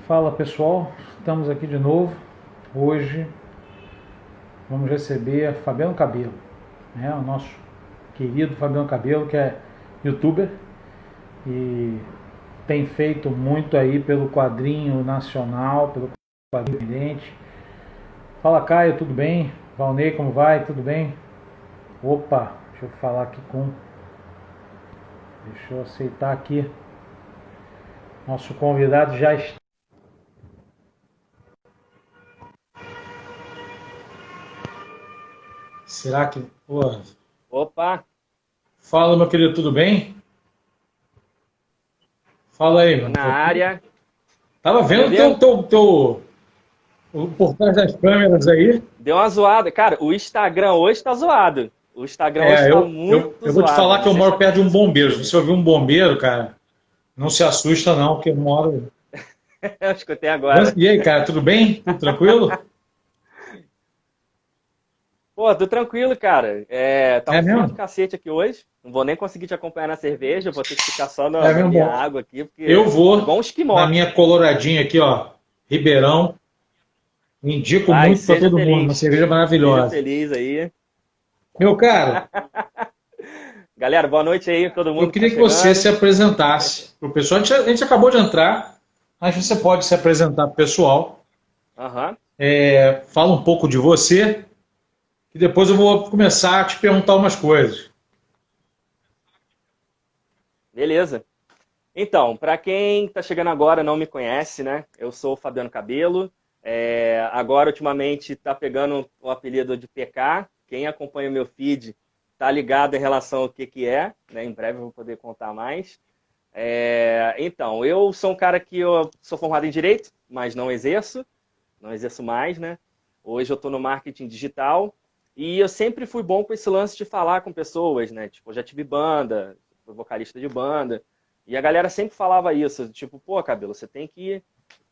Fala pessoal, estamos aqui de novo. Hoje vamos receber Fabiano Cabelo, né? O nosso querido Fabiano Cabelo, que é youtuber e tem feito muito aí pelo quadrinho nacional, pelo quadrinho independente. Fala Caio, tudo bem? Valnei, como vai? Tudo bem? Opa, deixa eu falar aqui com... Deixa eu aceitar aqui. Nosso convidado já está. Será que... Pô. Opa, Fala, meu querido, tudo bem? Fala aí, tô mano. na área. Tava Tá me vendo ouvindo? por trás das câmeras aí. Deu uma zoada. Cara, o Instagram hoje tá zoado. O Instagram hoje É, tá eu muito vou te zoado. falar Não que eu sei se moro tá perto de um acontecendo bombeiro. Se contigo. você ouvir um bombeiro, cara, não se assusta não, porque eu moro... Eu escutei agora. E aí, cara, tudo bem? Tudo tranquilo? Pô, tô tranquilo, cara. Tá É um frio do mesmo? cacete aqui hoje. Não vou nem conseguir te acompanhar na cerveja. Vou ter que ficar só É na mesmo minha bom. água aqui, Eu porque vou igual um na esquimó. minha coloradinha aqui, ó, Ribeirão. Indico Vai, muito para seja todo mundo, uma feliz. cerveja Seja maravilhosa. feliz aí. Meu caro, Galera, boa noite aí, todo eu mundo que tá queria que você se chegando. apresentasse para o pessoal. A gente acabou de entrar, mas você pode se apresentar para o pessoal. Aham, Fala um pouco de você, e depois eu vou começar a te perguntar umas coisas. beleza. Então, para quem está chegando agora e não me conhece, né? Eu sou o Fabiano Cabelo. Agora, ultimamente, está pegando o apelido de PK. Quem acompanha o meu feed está ligado em relação ao que é, né? Em breve eu vou poder contar mais. Então, eu sou um cara que eu sou formado em Direito, mas não exerço mais, né? Hoje eu estou no marketing digital e eu sempre fui bom com esse lance de falar com pessoas, né? Tipo, eu já tive banda, fui vocalista de banda, e a galera sempre falava isso, tipo, pô, Cabelo, você tem que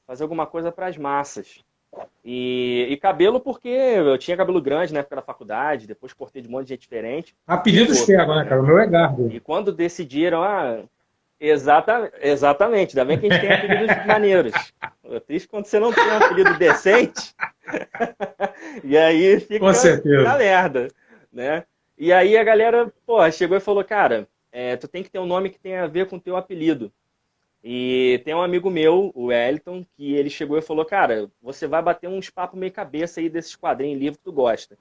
fazer alguma coisa para as massas. E cabelo porque eu tinha cabelo grande na época da faculdade, depois cortei de um monte de gente diferente, Apelidos ficou, pegam, né, cara? né? O meu é Garbo. E quando decidiram, exatamente, ainda bem que a gente tem apelidos maneiros. É triste quando você não tem um apelido decente, e aí Com fica na certeza. merda, né? E aí a galera, pô, chegou e falou, cara, tu tem que ter um nome que tenha a ver com o teu apelido. E tem um amigo meu, o Wellington, que ele chegou e falou, cara, você vai bater uns papos meio cabeça aí desses quadrinhos, livro que tu gosta.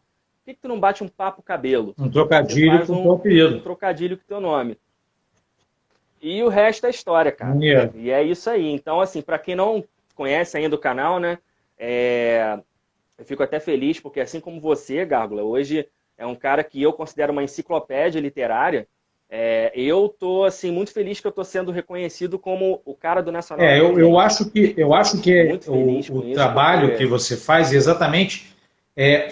Por que tu não bate um papo cabelo? Um Você trocadilho faz com o teu um apelido. trocadilho com o teu nome. E o resto é história, cara. Maneiro. E é isso aí. Então, assim, para quem não conhece ainda o canal, né? Eu fico até feliz, porque assim como você, Gárgula, hoje é um cara que eu considero uma enciclopédia literária. Eu tô assim muito feliz que eu tô sendo reconhecido como o cara do Nacional Eu Independente. acho que Muito feliz o com isso, trabalho que porque você faz exatamente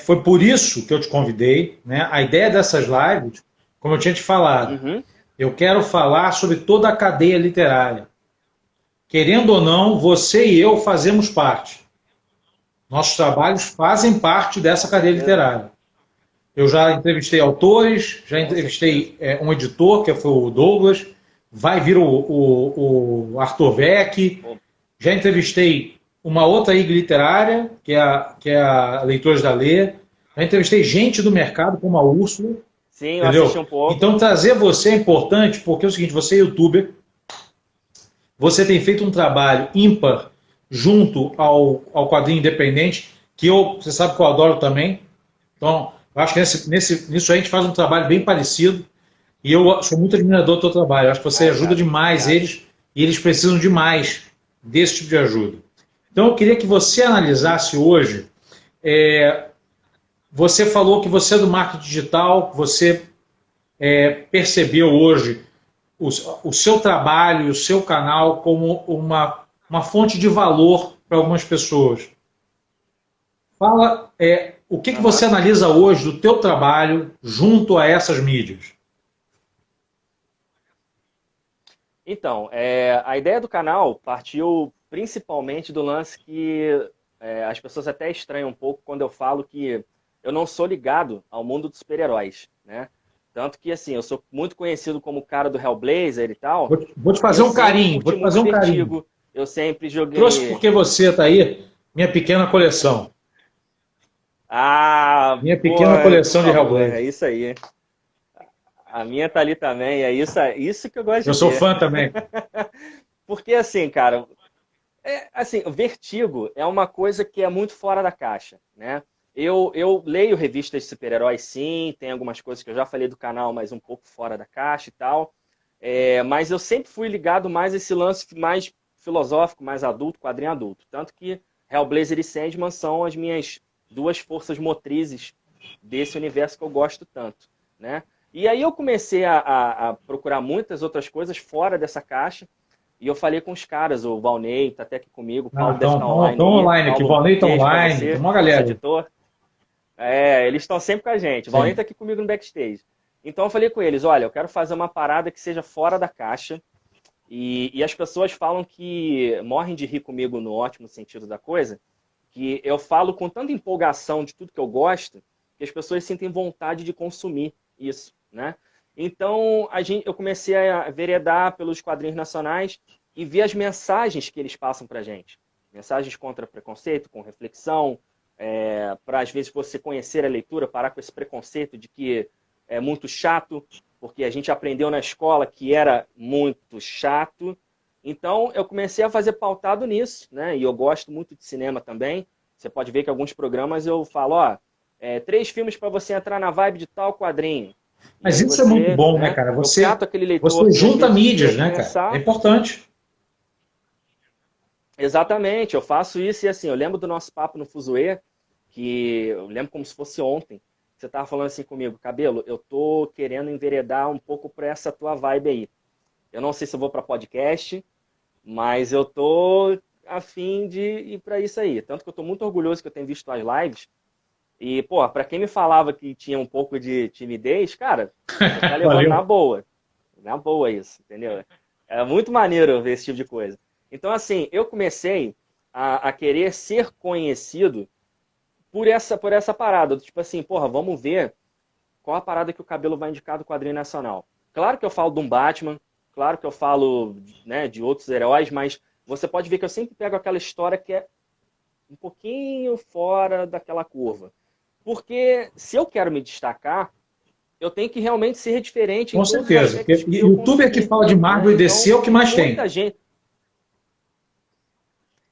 foi por isso que eu te convidei, né? A ideia dessas lives, como eu tinha te falado, uhum, eu quero falar sobre toda a cadeia literária. Querendo ou não, você e eu fazemos parte. Nossos trabalhos fazem parte com dessa cadeia certeza, literária. Eu já entrevistei autores, já com certeza. entrevistei um editor, que foi o Douglas, vai vir o Arthur Beck, Pô, já entrevistei uma outra IG literária, que é a Leitores da Lê, já entrevistei gente do mercado, como a Úrsula, sim, eu assisti entendeu? um pouco. Então trazer você é importante, porque é o seguinte, você é youtuber, você tem feito um trabalho ímpar junto ao quadrinho independente, que você sabe que eu adoro também. Então, eu acho que nisso a gente faz um trabalho bem parecido. E eu sou muito admirador do teu trabalho. Eu acho que você Ai, ajuda cara, demais obrigado. eles e eles precisam demais desse tipo de ajuda. Então, eu queria que você Uhum. analisasse hoje. é, Você falou que você é do marketing digital, você percebeu hoje o seu trabalho, o seu canal como uma fonte de valor para algumas pessoas. Fala, o que você Aham. analisa hoje do teu trabalho junto a essas mídias? Então, a ideia do canal partiu principalmente do lance que as pessoas até estranham um pouco quando eu falo que eu não sou ligado ao mundo dos super-heróis, né? Tanto que, assim, eu sou muito conhecido como o cara do Hellblazer e tal, Vou te porque fazer eu um sempre carinho, vou curti te fazer muito um carinho. Vertigo. Eu sempre joguei... Trouxe porque você tá aí, minha pequena coleção. Ah, Minha pô, pequena por coleção de favor, é Hellblazer. isso aí. A minha tá ali também, é isso que eu gosto Eu de sou ver. fã também. Porque assim, cara, assim, o Vertigo é uma coisa que é muito fora da caixa, né? Eu leio revistas de super-heróis, sim, tem algumas coisas que eu já falei do canal, mas um pouco fora da caixa e tal. Mas eu sempre fui ligado mais a esse lance mais filosófico, mais adulto, quadrinho adulto. Tanto que Hellblazer e Sandman são as minhas duas forças motrizes desse universo que eu gosto tanto, né? E aí eu comecei a procurar muitas outras coisas fora dessa caixa. E eu falei com os caras, o Valnei tá até aqui comigo, o Ah, Paulo deve estar online tão aí. online aqui. Paulo, Valnei tá beijo pra online. Tem você, uma nosso galera. editor. Eles estão sempre com a gente. O Valnei tá Sim. aqui comigo no backstage. Então eu falei com eles, olha, eu quero fazer uma parada que seja fora da caixa. E as pessoas falam que morrem de rir comigo no ótimo sentido da coisa, que eu falo com tanta empolgação de tudo que eu gosto, que as pessoas sentem vontade de consumir isso, né? Então eu comecei a veredar pelos quadrinhos nacionais e ver as mensagens que eles passam pra gente. Mensagens contra preconceito, com reflexão, para às vezes você conhecer a leitura, parar com esse preconceito de que é muito chato, porque a gente aprendeu na escola que era muito chato. Então eu comecei a fazer pautado nisso, né? E eu gosto muito de cinema também. Você pode ver que alguns programas eu falo, ó, 3 filmes para você entrar na vibe de tal quadrinho. E Mas aí isso é muito você, bom, né, né? cara? Eu cato aquele leitor Você que às junta vezes quer mídias, né, cara? É começar. importante. Exatamente, eu faço isso e assim, eu lembro do nosso papo no Fuzue, que eu lembro como se fosse ontem. Você tava falando assim comigo, Cabelo, eu tô querendo enveredar um pouco para essa tua vibe aí. Eu não sei se eu vou para podcast, mas eu tô a fim de ir para isso aí. Tanto que eu tô muito orgulhoso que eu tenho visto as lives. E, pô, para quem me falava que tinha um pouco de timidez, cara, você tá levando na Valeu. boa. Na boa isso, entendeu? É muito maneiro ver esse tipo de coisa. Então, assim, eu comecei a querer ser conhecido por essa parada. Tipo assim, porra, vamos ver qual a parada que o Cabelo vai indicar do quadrinho nacional. Claro que eu falo de um Batman, claro que eu falo, né, de outros heróis, mas você pode ver que eu sempre pego aquela história que é um pouquinho fora daquela curva. Porque se eu quero me destacar, eu tenho que realmente ser diferente em Com todos os certeza. aspectos Porque que eu youtuber que consumi, fala de né? Marvel e DC é Então, o que mais tem. muita gente...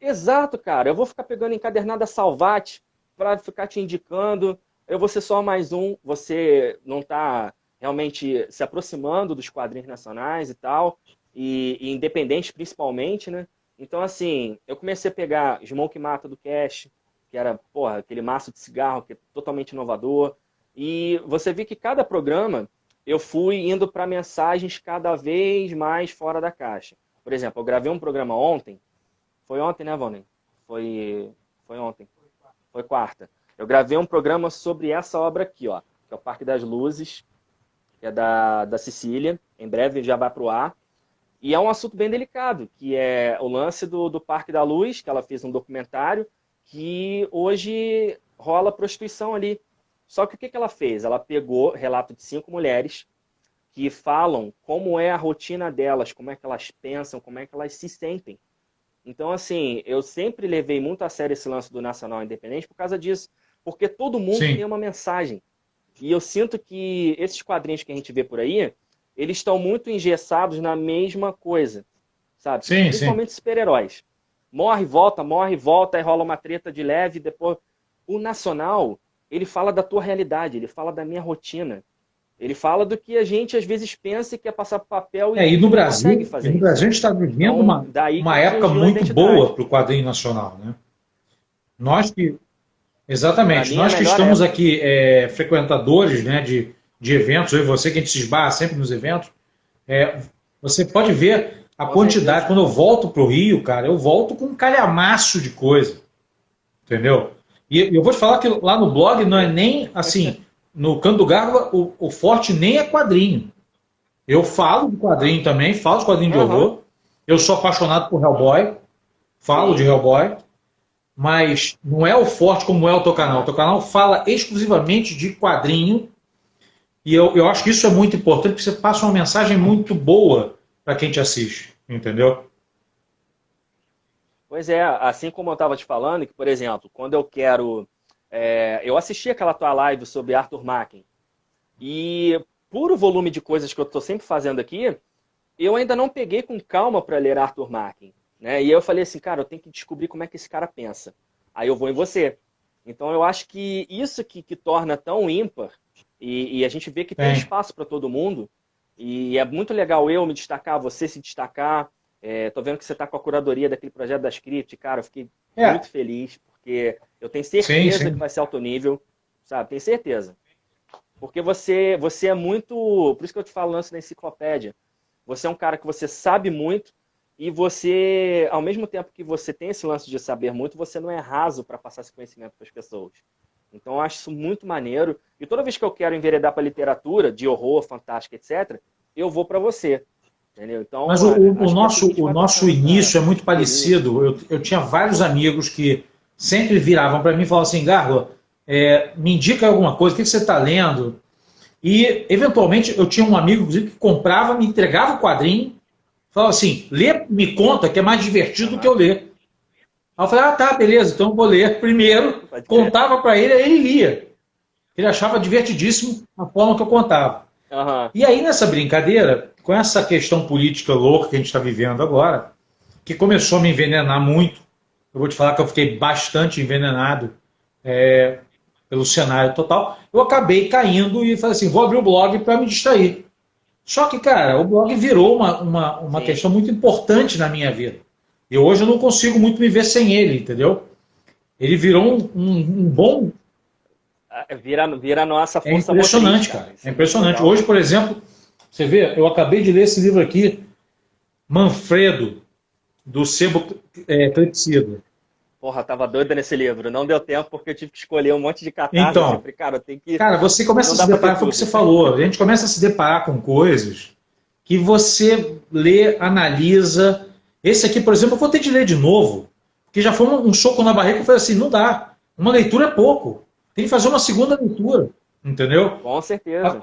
Exato, cara. Eu vou ficar pegando encadernada Salvati para ficar te indicando. Eu vou ser só mais um. Você não está realmente se aproximando dos quadrinhos nacionais e tal, e independentes principalmente, né? Então, assim, eu comecei a pegar Smoke Mata do Cash, que era, porra, aquele maço de cigarro que é totalmente inovador. E você vê que cada programa eu fui indo para mensagens cada vez mais fora da caixa. Por exemplo, eu gravei um programa ontem. Foi ontem, né, Valnei? Foi ontem. Foi quarta. Eu gravei um programa sobre essa obra aqui, ó, que é o Parque das Luzes, que é da Sicília. Em breve já vai para o ar. E é um assunto bem delicado, que é o lance do Parque da Luz, que ela fez um documentário, que hoje rola prostituição ali. Só que o que ela fez? Ela pegou relato de 5 mulheres que falam como é a rotina delas, como é que elas pensam, como é que elas se sentem. Então, assim, eu sempre levei muito a sério esse lance do Nacional Independente por causa disso. Porque todo mundo tem Sim, uma mensagem. E eu sinto que esses quadrinhos que a gente vê por aí, eles estão muito engessados na mesma coisa, sabe? sim, sim. Principalmente super-heróis. Morre, volta, aí rola uma treta de leve, depois... O Nacional, ele fala da tua realidade, ele fala da minha rotina. Ele fala do que a gente às vezes pensa e quer passar para papel E e no não consegue Brasil, fazer isso. a gente está vivendo Então, daí uma que época surgiu a muito boa identidade. para o quadrinho nacional, né? Nós que, Para exatamente, mim, é a nós que melhor estamos época. aqui frequentadores, né, de eventos, eu e você que a gente se esbarra sempre nos eventos, você pode ver a Com quantidade. certeza. Quando eu volto para o Rio, cara, eu volto com um calhamaço de coisa, entendeu? E eu vou te falar que lá no blog não é nem assim, no Canto do Gárgula, o forte nem é quadrinho. Eu falo de quadrinho também, falo de quadrinho de Aham. horror. Eu sou apaixonado por Hellboy, falo de Sim. Hellboy, mas não é o forte como é o teu canal. O Ah, teu canal fala exclusivamente de quadrinho e eu acho que isso é muito importante porque você passa uma mensagem muito boa para quem te assiste, entendeu? Pois é, assim como eu estava te falando, que, por exemplo, quando eu quero... eu assisti aquela tua live sobre Arthur Machen, e por o volume de coisas que eu estou sempre fazendo aqui, eu ainda não peguei com calma para ler Arthur Machen, né? E eu falei assim, cara, eu tenho que descobrir como é que esse cara pensa. Aí eu vou em você. Então eu acho que isso que torna tão ímpar, e a gente vê que tem espaço para todo mundo, e é muito legal eu me destacar, você se destacar. Tô vendo que você está com a curadoria daquele projeto da Script, cara, eu fiquei muito feliz, porque eu tenho certeza que vai ser alto nível, sabe? Tenho certeza. Porque você é muito... Por isso que eu te falo lance da enciclopédia. Você é um cara que você sabe muito, e você, ao mesmo tempo que você tem esse lance de saber muito, você não é raso para passar esse conhecimento para as pessoas. Então eu acho isso muito maneiro. E toda vez que eu quero enveredar para literatura, de horror, fantástica, etc., eu vou para você. Entendeu? Então, mas o nosso início é muito parecido. Eu tinha vários amigos que sempre viravam para mim e falavam assim, Gárgula, me indica alguma coisa, o que você está lendo? E, eventualmente, eu tinha um amigo inclusive, que comprava, me entregava o quadrinho, falava assim, lê, me conta, que é mais divertido do que eu ler. Aí eu falei, ah, tá, beleza, então eu vou ler primeiro, contava para ele, aí ele lia. Ele achava divertidíssimo a forma que eu contava. E aí, nessa brincadeira, com essa questão política louca que a gente está vivendo agora, que começou a me envenenar muito, eu vou te falar que eu fiquei bastante envenenado pelo cenário total, eu acabei caindo e falei assim, vou abrir o blog para me distrair. Só que, cara, o blog virou uma questão muito importante na minha vida. E hoje eu não consigo muito me ver sem ele, entendeu? Ele virou um bom... Vira a nossa força impressionante, motriz, cara. É impressionante. Hoje, por exemplo, você vê, eu acabei de ler esse livro aqui, Manfredo, do Sebo Clepsida. Porra, tava doida nesse livro. Não deu tempo porque eu tive que escolher um monte de catarse. Então, falei, cara, eu tenho que... Cara, você começa a se deparar, foi o que você falou, a gente começa a se deparar com coisas que você lê, analisa. Esse aqui, por exemplo, eu vou ter de ler de novo, porque já foi um soco na barriga que eu falei assim, não dá. Uma leitura é pouco. Tem que fazer uma segunda leitura, entendeu? Com certeza.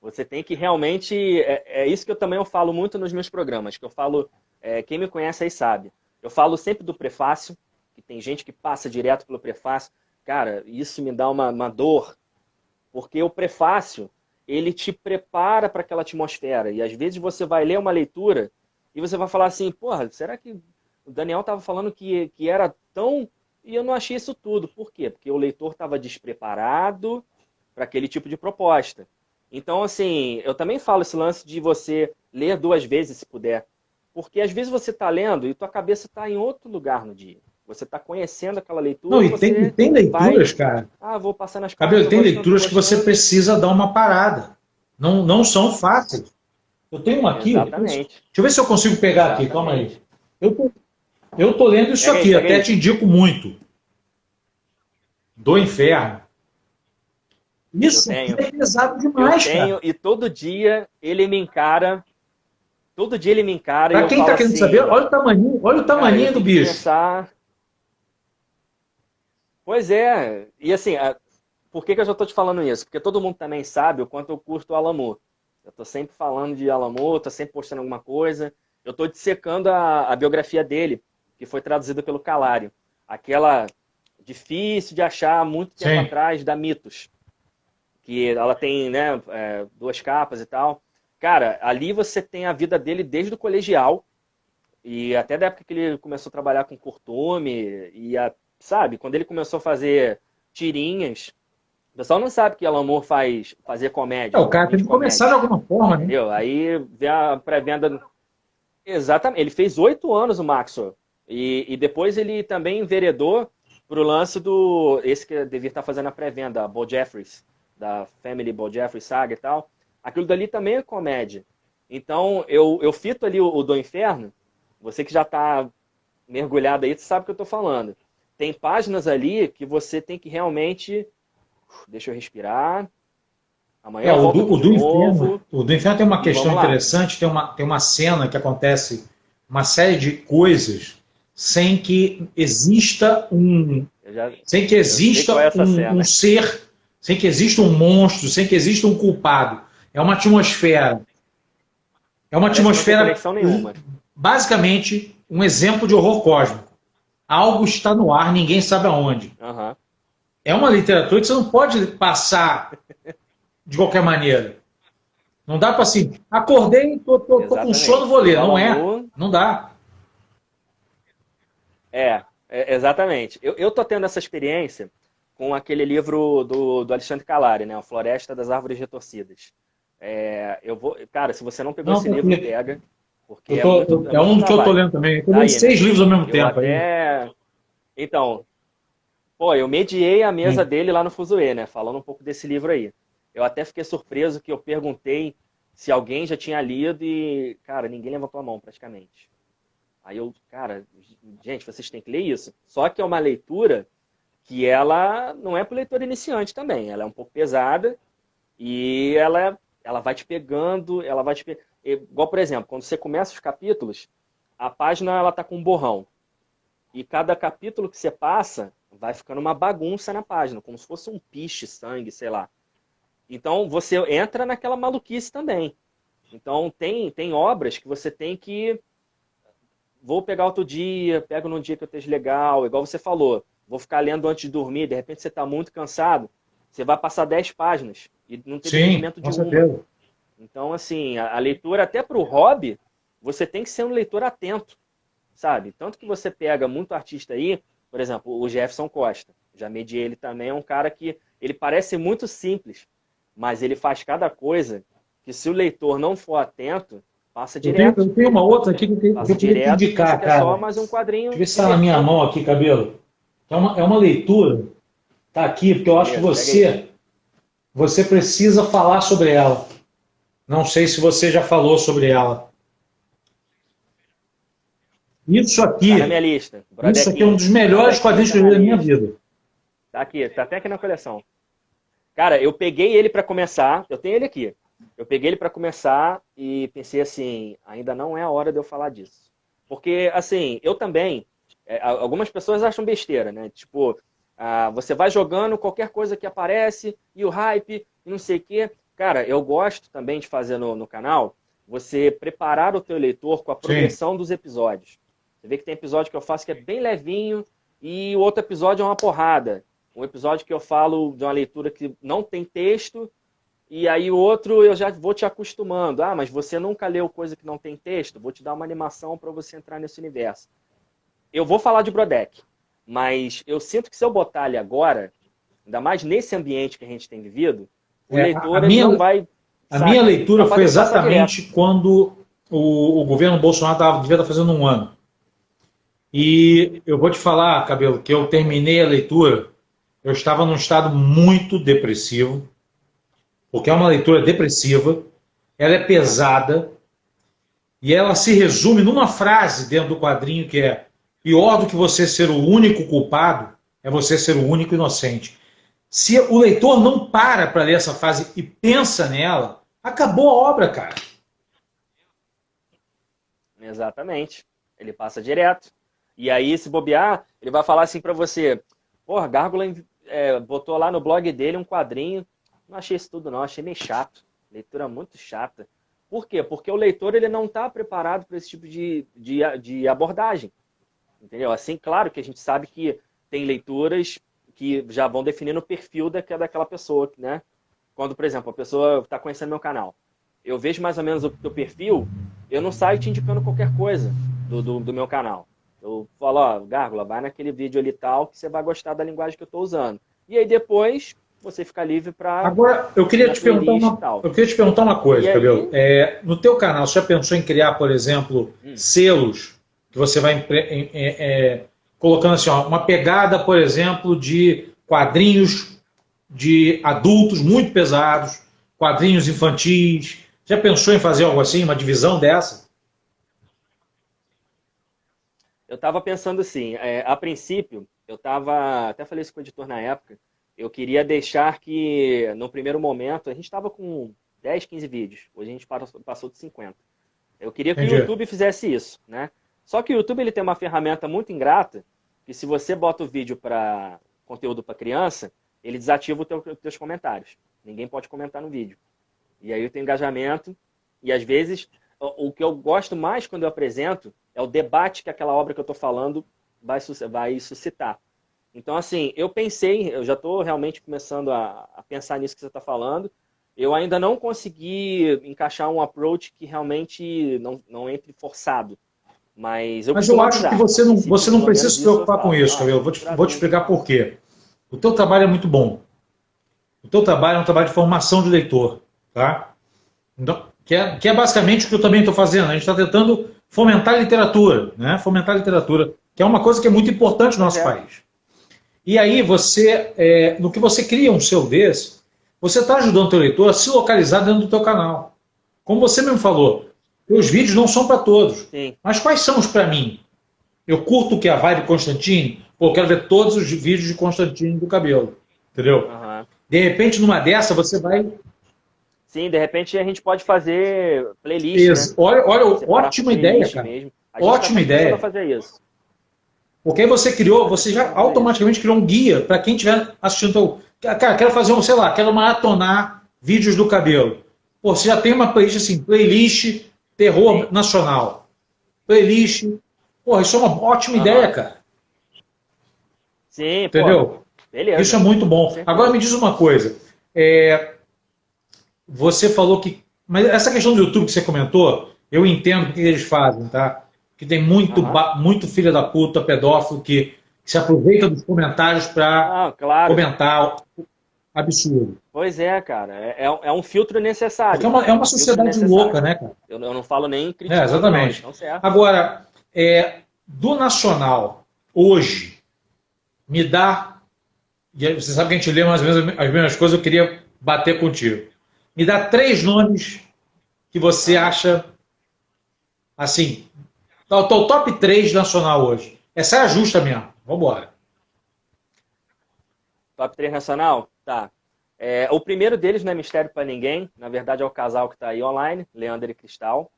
Você tem que realmente... É isso que eu também falo muito nos meus programas, que eu falo... quem me conhece aí sabe. Eu falo sempre do prefácio, que tem gente que passa direto pelo prefácio. Cara, isso me dá uma dor, porque o prefácio, ele te prepara para aquela atmosfera. E às vezes você vai ler uma leitura e você vai falar assim, porra, será que o Daniel estava falando que era tão... E eu não achei isso tudo. Por quê? Porque o leitor estava despreparado para aquele tipo de proposta. Então, assim, eu também falo esse lance de você ler 2 vezes, se puder. Porque às vezes você está lendo e tua cabeça está em outro lugar no dia. Você está conhecendo aquela leitura. Não, e tem leituras, cara. Vou passar nas Cabelo, tem leituras que você precisa dar uma parada. Não são fáceis. Eu tenho uma aqui. Exatamente. Deixa eu ver se eu consigo pegar aqui. Calma aí. Eu tô lendo isso aqui, até te indico muito. Do Inferno. Isso é pesado demais, cara. E todo dia ele me encara. Todo dia ele me encara. Pra quem tá querendo saber, olha o tamanho do bicho. Começar... Pois é. E assim, por que eu já tô te falando isso? Porque todo mundo também sabe o quanto eu curto o Alan Moore. Eu tô sempre falando de Alan Moore, tô sempre postando alguma coisa. Eu tô dissecando a biografia dele, que foi traduzida pelo Calário. Aquela difícil de achar há muito tempo atrás, da Mitos. Que ela tem, né, 2 capas e tal. Cara, ali você tem a vida dele desde o colegial, e até da época que ele começou a trabalhar com curtume, sabe, quando ele começou a fazer tirinhas. O pessoal não sabe que Alan Moore fazia comédia. O cara tem que começar de alguma forma, né? Entendeu? Aí vem a pré-venda... Exatamente, ele fez 8 anos o Maxwell, e depois ele também enveredou pro lance do... Esse que devia estar fazendo a pré-venda, Bo Jeffries, da Family Bo Jeffries Saga e tal. Aquilo dali também é comédia. Então, eu fito ali o do Inferno. Você que já está mergulhado aí, você sabe o que eu estou falando. Tem páginas ali que você tem que realmente... Deixa eu respirar. Amanhã o do Inferno tem uma questão interessante. Tem uma cena que acontece uma série de coisas sem que exista um ser, sem que exista um monstro, sem que exista um culpado. É uma atmosfera. É uma atmosfera. Não tem conexão nenhuma. Basicamente, um exemplo de horror cósmico. Algo está no ar, ninguém sabe aonde. Aham. É uma literatura que você não pode passar de qualquer maneira. Não dá para assim, acordei, tô com sono, Exatamente. vou ler. O Não Alan é. Moore, Não dá. exatamente. Eu tô tendo essa experiência com aquele livro do Alexandre Calari, né? A Floresta das Árvores Retorcidas. Cara, se você não pegou Não, esse livro, porque pega, porque é é muito um que eu tô trabalho. lendo também. Eu tô Tá lendo aí, né? 6 livros ao mesmo Eu tempo aí. até. Então, pô, eu mediei a mesa Sim. dele lá no Fuzue, né? Falando um pouco desse livro aí. Eu até fiquei surpreso que eu perguntei se alguém já tinha lido e, cara, ninguém levantou a mão praticamente. Aí eu, cara, gente, vocês têm que ler isso. Só que é uma leitura que ela não é para o leitor iniciante também. Ela é um pouco pesada e ela vai te pegando, ela vai te igual, por exemplo, quando você começa os capítulos, a página ela tá com um borrão. E cada capítulo que você passa, vai ficando uma bagunça na página, como se fosse um piche, sangue, sei lá. Então você entra naquela maluquice também. Então tem obras que você tem que vou pegar outro dia, pego num dia que eu esteja legal, igual você falou, vou ficar lendo antes de dormir, de repente você está muito cansado, você vai passar 10 páginas e não teve Sim, rendimento com de uma. certeza. Então, assim, a leitura até para o hobby, você tem que ser um leitor atento, sabe? Tanto que você pega muito artista aí, por exemplo, o Jefferson Costa, já mediei ele também, é um cara que ele parece muito simples, mas ele faz cada coisa que se o leitor não for atento, passa direto. Eu tenho uma outra aqui que Passa eu queria te direto e pensa indicar, que é só cara. mais um Deixa eu quadrinho ver se está na minha divertido. mão aqui, Cabelo. É uma leitura, tá aqui, porque eu acho que Beleza, pega aí. você precisa falar sobre ela. Não sei se você já falou sobre ela. Isso Tá na minha aqui, lista. isso aqui é um Brodequinho. dos melhores Brodequinho quadrinhos tá que eu li na da minha lista. vida. Tá aqui, tá até aqui na coleção. Cara, eu peguei ele para começar, eu tenho ele aqui. Eu peguei ele para começar e pensei assim, ainda não é a hora de eu falar disso. Porque, assim, eu também, algumas pessoas acham besteira, né? Tipo, você vai jogando qualquer coisa que aparece e o hype e não sei o quê. Cara, eu gosto também de fazer no canal, você preparar o teu leitor com a Sim. progressão dos episódios. Você vê que tem episódio que eu faço que é bem levinho e o outro episódio é uma porrada. Um episódio que eu falo de uma leitura que não tem texto, e aí o outro eu já vou te acostumando. Ah, mas você nunca leu coisa que não tem texto? Vou te dar uma animação para você entrar nesse universo. Eu vou falar de Brodeck, mas eu sinto que se eu botar ele agora, ainda mais nesse ambiente que a gente tem vivido, o É, leitor ele não vai, a minha saca? leitura Capaz foi de ele passar direto. exatamente quando o governo Bolsonaro devia estar fazendo um ano. E eu vou te falar, Cabelo, que eu terminei a leitura, eu estava num estado muito depressivo, porque é uma leitura depressiva, ela é pesada, e ela se resume numa frase dentro do quadrinho que é: pior do que você ser o único culpado é você ser o único inocente. Se o leitor não para ler essa frase e pensa nela, acabou a obra, cara. Exatamente. Ele passa direto. E aí, se bobear, ele vai falar assim para você: porra, Gárgula botou lá no blog dele um quadrinho. Não achei isso tudo, não. Achei meio chato. Leitura muito chata. Por quê? Porque o leitor ele não está preparado para esse tipo de abordagem. Entendeu? Assim, claro que a gente sabe que tem leituras que já vão definindo o perfil daquela pessoa, né? Quando, por exemplo, a pessoa está conhecendo meu canal. Eu vejo mais ou menos o teu perfil, eu não saio te indicando qualquer coisa do meu canal. Eu falo, ó, Gárgula, vai naquele vídeo ali tal, que você vai gostar da linguagem que eu estou usando. E aí depois você fica livre para Agora, ir na playlist e tal. eu queria te perguntar uma coisa, E Cabelo. aí, No teu canal, você já pensou em criar, por exemplo, selos que você vai colocando assim, ó, uma pegada, por exemplo, de quadrinhos de adultos muito pesados, quadrinhos infantis. Já pensou em fazer algo assim, uma divisão dessa? eu estava pensando assim, a princípio, eu estava, até falei isso com o editor na época, eu queria deixar que, no primeiro momento, a gente estava com 10, 15 vídeos, hoje a gente passou de 50. Eu queria que o Entendi. YouTube fizesse isso, né? Só que o YouTube ele tem uma ferramenta muito ingrata, que se você bota o vídeo para conteúdo para criança, ele desativa os teus comentários. Ninguém pode comentar no vídeo. E aí eu tenho engajamento, e às vezes, o que eu gosto mais quando eu apresento é o debate que aquela obra que eu estou falando vai suscitar. Então, assim, eu já estou realmente começando a pensar nisso que você está falando. Eu ainda não consegui encaixar um approach que realmente não entre forçado. Mas eu Mas eu costumo acho que avisar. A princípio, você não pelo precisa menos se isso eu preocupar com falo. isso, Ó, Cabelo. pra Vou te vir. explicar por quê. O teu trabalho é muito bom. O teu trabalho é um trabalho de formação de leitor, tá? Então, que é basicamente o que eu também estou fazendo. A gente está tentando fomentar a literatura, né? Fomentar a literatura, que é uma coisa que é muito importante no Pois nosso é. país. E aí no que você cria um seu desse, você está ajudando o teu leitor a se localizar dentro do teu canal. Como você mesmo falou, os vídeos não são para todos. Sim. Mas quais são os para mim? Eu curto que a vibe Constantine, pô, eu quero ver todos os vídeos de Constantine do cabelo. Entendeu? Aham. De repente, numa dessa, você vai. Sim, de repente a gente pode fazer playlist, né? Olha, Separar por ótima ideia, playlist cara. mesmo. A gente está Ótima começando a ideia. fazer isso. Porque aí A gente você está já começando a fazer isso. automaticamente criou um guia para quem estiver assistindo. Cara, quero fazer sei lá, quero maratonar vídeos do cabelo. Pô, você já tem uma playlist assim, playlist terror Sim. nacional. Playlist. Pô, isso é uma ótima ideia, Aham. cara. Sim, pô. Entendeu? Isso é Beleza. muito Com bom. Agora certeza. me diz uma coisa. Você falou que. Mas essa questão do YouTube que você comentou, eu entendo o que eles fazem, tá? Que tem Aham. muito filho da puta, pedófilo, que se aproveita dos comentários para Não, claro. comentar absurdo. Pois é, cara. É um filtro Porque necessário. é É uma um filtro sociedade louca, necessário. né, cara? Eu não falo nem É, criticando, não. Eles exatamente. estão certos. Agora, do nacional, hoje, me dá. E aí você sabe que a gente lê mais ou menos as mesmas coisas, eu queria bater contigo. Me dá 3 nomes que você Aham. acha, assim, tá o teu top 3 nacional hoje. Essa é a justa mesmo. Vambora. Top 3 nacional? Tá. O primeiro deles não é mistério pra ninguém. Na verdade, é o casal que tá aí online, Leandro e Cristal.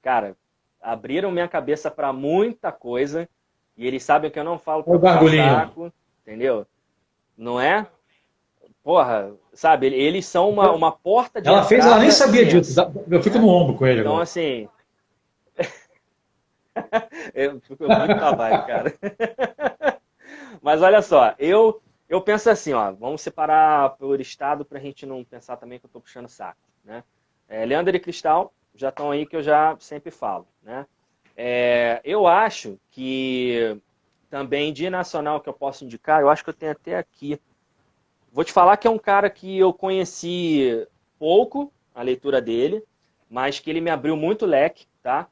Cara, abriram minha cabeça pra muita coisa. E eles sabem que eu não falo Olha pra o puxar Gargulhinho. saco, entendeu? Não é? Porra, sabe, eles são uma porta de Ela nem entrada sabia disso. imensa, Eu fico no né? ombro com ele Então, agora. assim, eu fico muito na vibe, cara. Mas olha só, eu penso assim, ó, vamos separar por estado pra gente não pensar também que eu tô puxando saco, né? Leandro e Cristal já estão aí que eu já sempre falo, né? Eu acho que também de nacional que eu posso indicar, eu acho que eu tenho até aqui. Vou te falar que é um cara que eu conheci pouco a leitura dele, mas que ele me abriu muito leque, tá?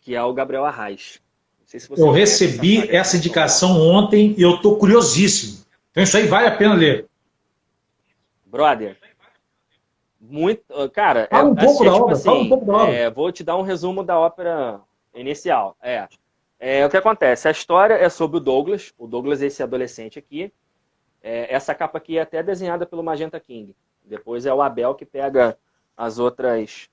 Que é o Gabriel Arraes. Não sei se você Eu conhece essa recebi saga essa também, indicação Necromorph. ontem e eu estou curiosíssimo. Então isso aí vale a pena ler. Brother, muito. Cara, Fala um pouco é da tipo obra, fala um assim: pouco da obra. vou te dar um resumo da ópera inicial. O que acontece? A história é sobre o Douglas. O Douglas é esse adolescente aqui. Essa capa aqui é até desenhada pelo Magenta King. Depois é o Abel que pega as outras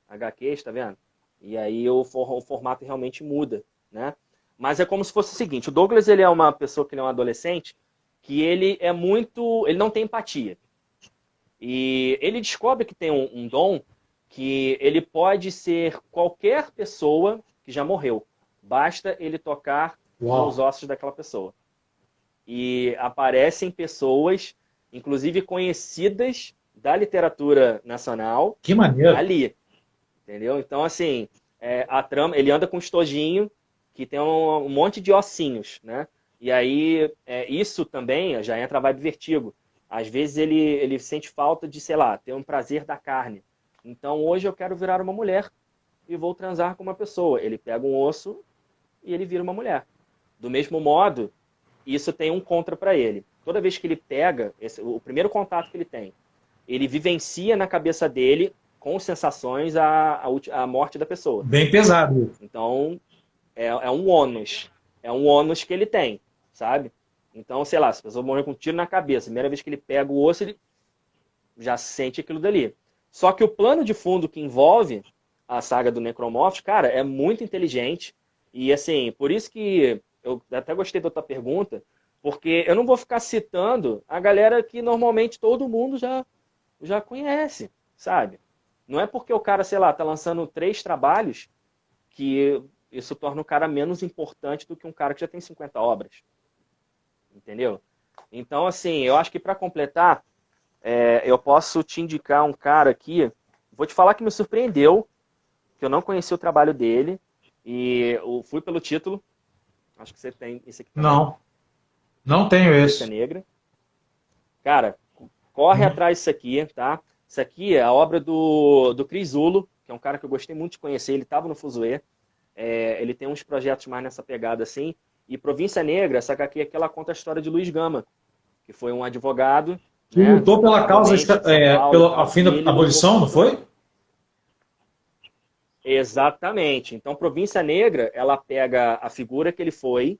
HQs, tá vendo? E aí o formato realmente muda, né? Mas é como se fosse o seguinte: o Douglas ele é uma pessoa que ele é um adolescente que ele não tem empatia. E ele descobre que tem um dom que ele pode ser qualquer pessoa que já morreu. Basta ele tocar nos Uau, ossos daquela pessoa. E aparecem pessoas, inclusive conhecidas da literatura nacional, que maneiro. ali. Entendeu? Então, assim, a trama, ele anda com um estojinho que tem um monte de ossinhos, né? E aí, isso também já entra a vibe vertigo. Às vezes ele sente falta de, sei lá, ter um prazer da carne. Então, hoje eu quero virar uma mulher e vou transar com uma pessoa. Ele pega um osso e ele vira uma mulher. Do mesmo modo, isso tem um contra para ele. Toda vez que ele pega, o primeiro contato que ele tem, ele vivencia na cabeça dele, com sensações, a morte da pessoa. Bem pesado. Então, é um ônus. É um ônus que ele tem, sabe? Então, sei lá, se a pessoa morrer com um tiro na cabeça, a primeira vez que ele pega o osso, ele já sente aquilo dali. Só que o plano de fundo que envolve a saga do Necromorph, cara, é muito inteligente. E, assim, por isso que eu até gostei da tua pergunta, porque eu não vou ficar citando a galera que normalmente todo mundo já conhece, sabe? Não é porque o cara, sei lá, tá lançando 3 trabalhos que isso torna o cara menos importante do que um cara que já tem 50 obras. Entendeu? Então, assim, eu acho que para completar, eu posso te indicar um cara aqui, vou te falar que me surpreendeu, que eu não conheci o trabalho dele, e eu fui pelo título, acho que você tem esse aqui também. Não tenho Província esse. Negra. Cara, corre atrás disso aqui, tá? Isso aqui é a obra do Chris Zulo, que é um cara que eu gostei muito de conhecer, ele estava no Fuzue, ele tem uns projetos mais nessa pegada assim, e Província Negra, essa HQ aqui, ela conta a história de Luiz Gama, que foi um advogado, Que né, lutou pela causa, provavelmente de São Paulo e pela tal, fim e da ele abolição, lutou não foi? exatamente. Então, Província Negra, ela pega a figura que ele foi,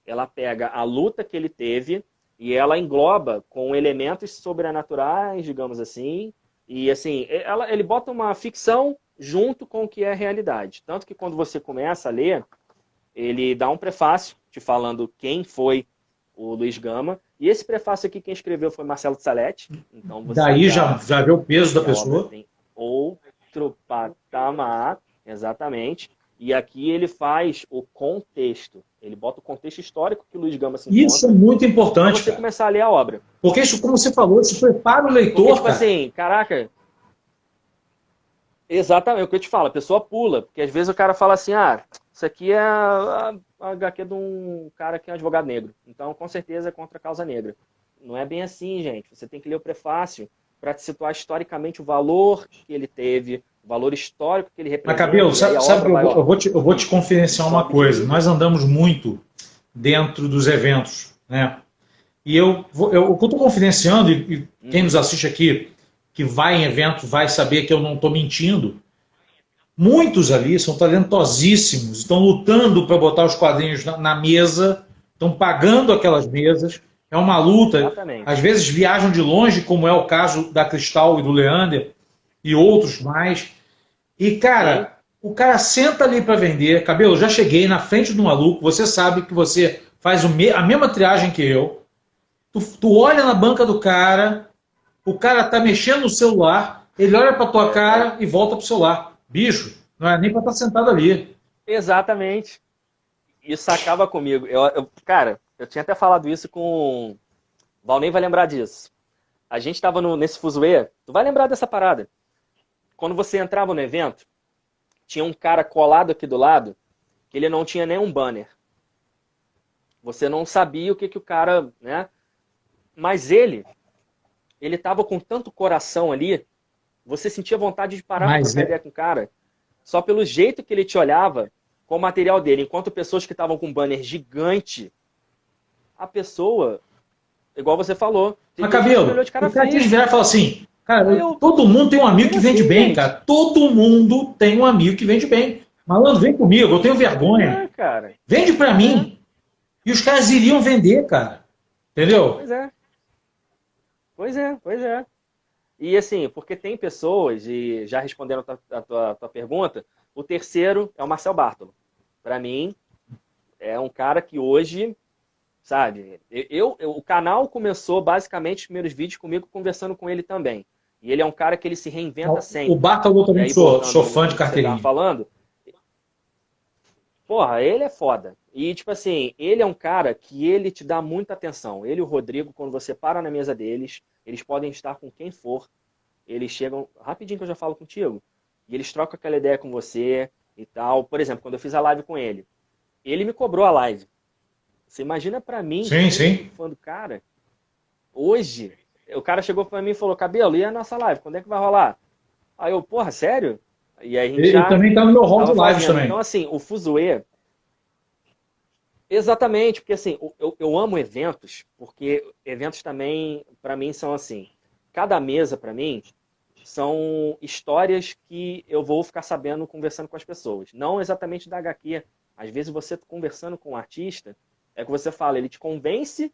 ela pega a luta que ele teve e ela engloba com elementos sobrenaturais, digamos assim, e assim, ele bota uma ficção junto com o que é realidade. Tanto que quando você começa a ler, ele dá um prefácio te falando quem foi o Luiz Gama, e esse prefácio aqui quem escreveu foi Marcelo Salete, então você Daí já vê o peso vê da que a obra pessoa. tem outro patamar, exatamente, e aqui ele faz o contexto, ele bota o contexto histórico que o Luiz Gama se Isso é encontra, muito para importante, você cara. começar a ler a obra. Porque isso, como você falou, isso prepara o Porque, leitor, tipo cara. assim, caraca, exatamente o que eu te falo, a pessoa pula, porque às vezes o cara fala assim, isso aqui é a HQ de um cara que é um advogado negro, então com certeza é contra a causa negra. Não é bem assim, gente. Você tem que ler o prefácio para te situar historicamente o valor que ele teve, o valor histórico que ele Mas, representa, Cabelo, e aí a sabe obra que vai, ó, eu vou te e confidenciar uma sobe de coisa. nível. Nós andamos muito dentro dos eventos, né? E o que eu estou confidenciando, e quem nos assiste aqui, que vai em evento, vai saber que eu não estou mentindo. Muitos ali são talentosíssimos, estão lutando para botar os quadrinhos na mesa, estão pagando aquelas mesas. É uma luta. Às Exatamente. vezes viajam de longe, como é o caso da Cristal e do Leander, e outros mais. E, Sim, cara, o cara senta ali para vender. Cabelo, já cheguei na frente do maluco. Você sabe que você faz a mesma triagem que eu. Tu olha na banca do cara, o cara tá mexendo no celular, ele olha pra tua cara e volta pro celular. Bicho, não é nem pra estar sentado ali. exatamente. Isso acaba comigo. Cara, eu tinha até falado isso com... O Valnei vai lembrar disso. A gente estava nesse fuzuê, tu vai lembrar dessa parada. Quando você entrava no evento, tinha um cara colado aqui do lado, que ele não tinha nenhum banner. Você não sabia o que o cara, né? Mas ele tava com tanto coração ali, você sentia vontade de parar para Mas trocar é. ideia com o cara, só pelo jeito que ele te olhava com o material dele. Enquanto pessoas que estavam com um banner gigante, a pessoa, igual você falou, Mas, tem gente que me Cabelo, olhou de cara o cara tinha que feia. virar e falar assim, cara, Aí eu, todo mundo tem um amigo que como vende assim, bem, gente? cara. Todo mundo tem um amigo que vende bem. Malandro, vem comigo, eu tenho Pois vergonha. é, cara. Vende pra Pois é, mim. E os caras iriam vender, cara. Entendeu? pois é, pois é, pois é. E assim, porque tem pessoas, e já respondendo a tua pergunta, o terceiro é o Marcel Bartolo. Para mim, é um cara que hoje, sabe, o canal começou basicamente os primeiros vídeos comigo conversando com ele também. E ele é um cara que ele se reinventa O sempre. Bartolo eu E também aí, sou voltando fã de no que você estava carteirinha. falando, porra, ele é foda. E, tipo assim, ele é um cara que ele te dá muita atenção. Ele e o Rodrigo, quando você para na mesa deles, eles podem estar com quem for, eles chegam, rapidinho que eu já falo contigo, e eles trocam aquela ideia com você e tal. Por exemplo, quando eu fiz a live com ele me cobrou a live. Você imagina pra mim, que Sim, sou sim. muito fã do cara, hoje, o cara chegou pra mim e falou, Cabelo, e a nossa live, quando é que vai rolar? Aí eu, porra, sério? E aí a gente Ele já também tá no meu hall de tava lives fazendo. Então, também. assim, o Fuzue, exatamente, porque assim, eu amo eventos, porque eventos também, pra mim, são assim, cada mesa, pra mim, são histórias que eu vou ficar sabendo conversando com as pessoas. Não exatamente da HQ. Às vezes você conversando com um artista, é que você fala, ele te convence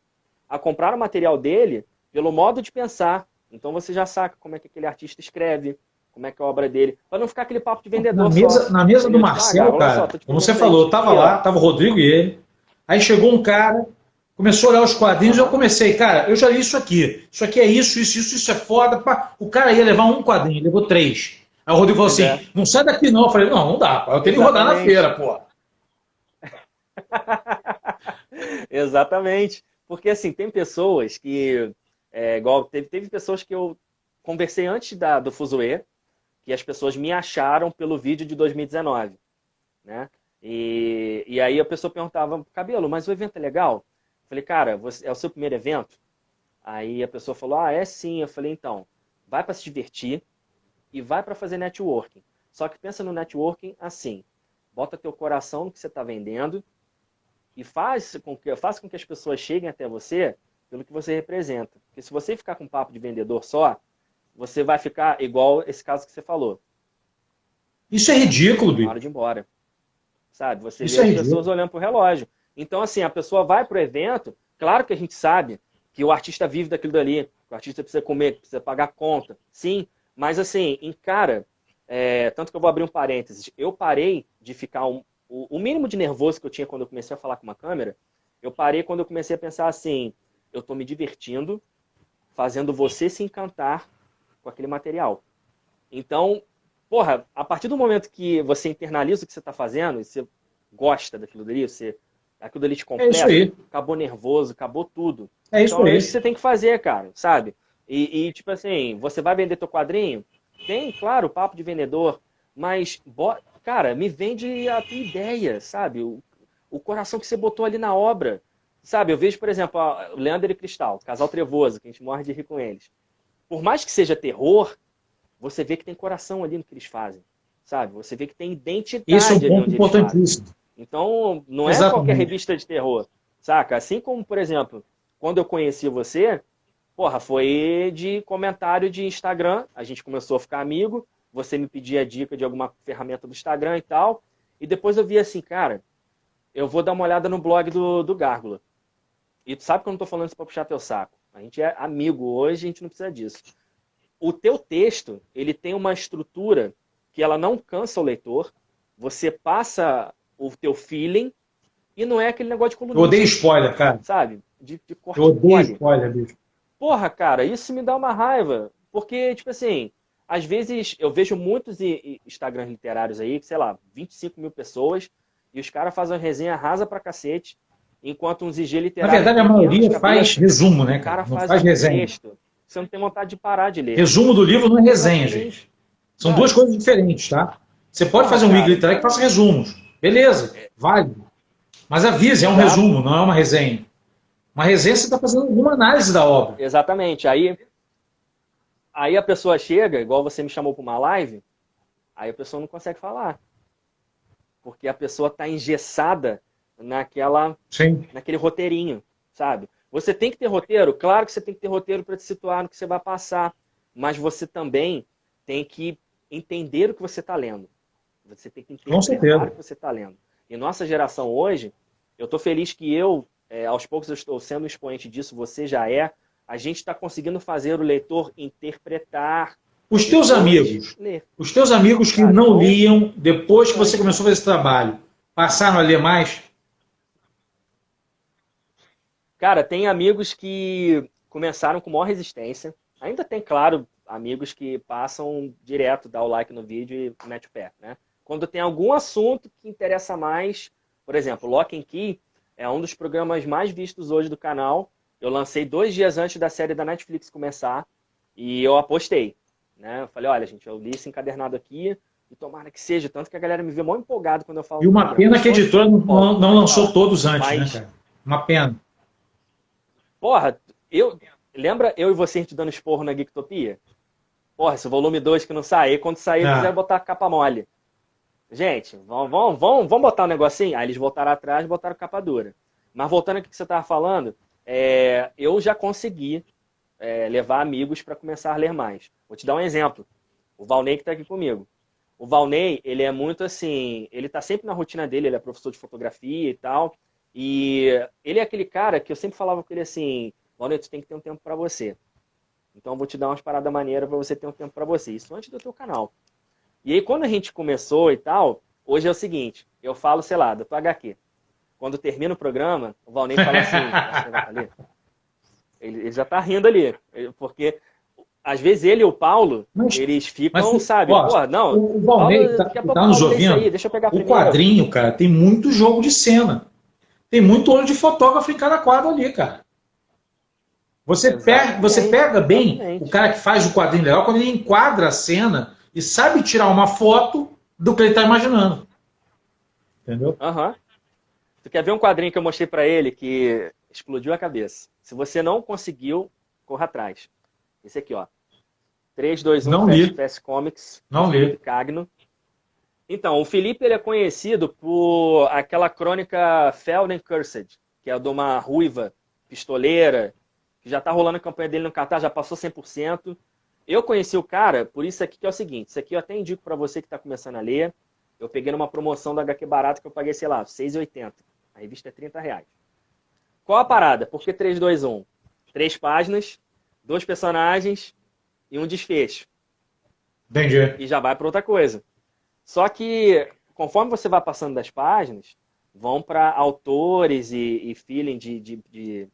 a comprar o material dele pelo modo de pensar. Então você já saca como é que aquele artista escreve, como é que é a obra dele, para não ficar aquele papo de vendedor só. Na mesa do Entendeu? Tipo, Marcel, Gabo, olha só, cara, tô te como vendendo você isso aí. falou, eu tava Aqui, lá, ó. tava o Rodrigo e ele. Aí chegou um cara, começou a olhar os quadrinhos e eu Aham. comecei, cara, eu já li isso aqui. Isso aqui é isso é foda. Pá. O cara ia levar um quadrinho, ele levou três. Aí o Rodrigo falou Pois é. assim, não sai daqui não. Eu falei, não dá, pá, eu tenho que rodar na Exatamente. feira, pô. Exatamente. Porque, assim, tem pessoas que, igual, teve pessoas que eu conversei antes do Fuzue, que as pessoas me acharam pelo vídeo de 2019, né? E aí a pessoa perguntava, Cabelo, mas o evento é legal? Eu falei, cara, é o seu primeiro evento? Aí a pessoa falou, ah, é sim. Eu falei, então, vai para se divertir e vai para fazer networking. Só que pensa no networking assim, bota teu coração no que você está vendendo e faz com que as pessoas cheguem até você pelo que você representa. Porque se você ficar com papo de vendedor só, você vai ficar igual esse caso que você falou. Isso é ridículo, Na hora Bicho. de ir embora. Sabe? Você Isso vê é as ridículo. pessoas olhando pro relógio. Então, assim, a pessoa vai pro evento, claro que a gente sabe que o artista vive daquilo dali, o artista precisa comer, precisa pagar conta, sim, mas assim, encara, tanto que eu vou abrir um parênteses, eu parei de ficar, o mínimo de nervoso que eu tinha quando eu comecei a falar com uma câmera, eu parei quando eu comecei a pensar assim, eu tô me divertindo, fazendo você se encantar com aquele material. Então, porra, a partir do momento que você internaliza o que você está fazendo, e você gosta daquilo dali, aquilo dali te É isso completa, aí. acabou nervoso, acabou tudo. É isso Então é isso que aí. você tem que fazer, cara, sabe? Tipo assim, você vai vender teu quadrinho? Tem, claro, papo de vendedor, mas, cara, me vende a tua ideia, sabe? O coração que você botou ali na obra. Sabe, eu vejo, por exemplo, o Leandro e Cristal, casal trevoso, que a gente morre de rir com eles. Por mais que seja terror, você vê que tem coração ali no que eles fazem, sabe? Você vê que tem Esse é um identidade ali ponto onde eles fazem. importantíssimo. Então, não é qualquer Exatamente. revista de terror, saca? Assim como, por exemplo, quando eu conheci você, porra, foi de comentário de Instagram, a gente começou a ficar amigo, você me pedia dica de alguma ferramenta do Instagram e tal, e depois eu vi assim, cara, eu vou dar uma olhada no blog do Gárgula. E tu sabe que eu não tô falando isso pra puxar teu saco. A gente é amigo hoje, a gente não precisa disso. O teu texto, ele tem uma estrutura que ela não cansa o leitor, você passa o teu feeling e não é aquele negócio de Eu odeio colunista, spoiler, cara. sabe? De Eu corte e odeio cole. spoiler, bicho. Porra, cara, isso me dá uma raiva. Porque, tipo assim, às vezes eu vejo muitos Instagrams literários aí, que, sei lá, 25 mil pessoas, e os caras fazem uma resenha rasa pra cacete, enquanto uns IG Na literários que verdade, a tem 500 maioria faz cabeças, resumo, o né, cara? cara Não faz faz um resenha. texto que você não tem vontade de parar de ler. Resumo do livro não é resenha, gente. Exatamente. São duas Sabe? coisas diferentes, tá? Você pode Porra, fazer um wiki cara, literário que faça então. resumos. Beleza, válido. Mas avise, é um Exato. resumo, não é uma resenha. Uma resenha você está fazendo alguma análise da obra. Exatamente. Aí a pessoa chega, igual você me chamou para uma live, aí a pessoa não consegue falar. Porque a pessoa está engessada Sim, naquele roteirinho, sabe? Você tem que ter roteiro? Claro que você tem que ter roteiro para te situar no que você vai passar. Mas você também tem que entender o que você está lendo. Você tem que com interpretar o certeza. que você está lendo. E nossa geração hoje, eu estou feliz que aos poucos eu estou sendo um expoente disso, você já é. A gente está conseguindo fazer o leitor interpretar, Os teus depois amigos, ler, os teus amigos que sabe? não Então, liam, depois que você importante. começou a fazer esse trabalho, passaram a ler mais? Cara, tem amigos que começaram com maior resistência. Ainda tem, claro, amigos que passam direto, dá o like no vídeo e mete o pé, né? Quando tem algum assunto que interessa mais, por exemplo, Lock and Key é um dos programas mais vistos hoje do canal. Eu lancei 2 dias antes da série da Netflix começar e eu apostei, né? Eu falei, olha, gente, eu li esse encadernado aqui e tomara que seja, tanto que a galera me vê mó empolgado quando eu falo E do uma programa. pena que a Só editora assim empolga, não pode lançou falar. todos antes, né, Mas cara? Uma pena. porra, lembra eu e você a gente dando esporro na Geektopia? Porra, esse volume 2 que não sai. E quando sair, quiser Ah, botar a capa mole. Gente, vamos botar um negocinho? Aí eles voltaram atrás e botaram capa dura. Mas voltando aqui que você estava falando, eu já consegui levar amigos para começar a ler mais. Vou te dar um exemplo. O Valnei que está aqui comigo. O Valnei, ele é muito assim, ele está sempre na rotina dele, ele é professor de fotografia e tal, e ele é aquele cara que eu sempre falava com ele assim, Valnei, tu tem que ter um tempo para você. Então eu vou te dar umas paradas maneiras para você ter um tempo para você. Isso antes do teu canal. E aí quando a gente começou e tal, hoje é o seguinte, eu falo, sei lá, do teu HQ. Quando termina o programa, o Valnei fala assim, acho que você vai ler. Ele já tá rindo ali, porque às vezes ele e o Paulo, mas, eles mas ficam, sabe, ó, pô, não, o Paulo, Valnei daqui a que pouco tá o nos Paulo lê isso ouvindo, aí, deixa eu pegar o primeiro. quadrinho, cara, tem muito jogo de cena. Tem muito olho de fotógrafo em cada quadro ali, cara. Você pega bem o cara que faz o quadrinho legal quando ele enquadra a cena e sabe tirar uma foto do que ele está imaginando. Entendeu? Aham. Tu quer ver um quadrinho que eu mostrei pra ele que explodiu a cabeça? Se você não conseguiu, corra atrás. Esse aqui, ó. 321 Não Fast li. Pass Comics, do Não Felipe li. Cagno. Então, o Felipe ele é conhecido por aquela crônica Felden Cursed, que é de uma ruiva pistoleira, que já tá rolando a campanha dele no Catar, já passou 100%. Eu conheci o cara por isso aqui, que é o seguinte, isso aqui eu até indico pra você que tá começando a ler. Eu peguei numa promoção da HQ Barato que eu paguei, sei lá, R$6,80. A revista é R$30. Qual a parada? Por que 321? 3 páginas, 2 personagens e um desfecho. Entendi. E já vai para outra coisa. Só que, conforme você vai passando das páginas, vão para autores e feeling de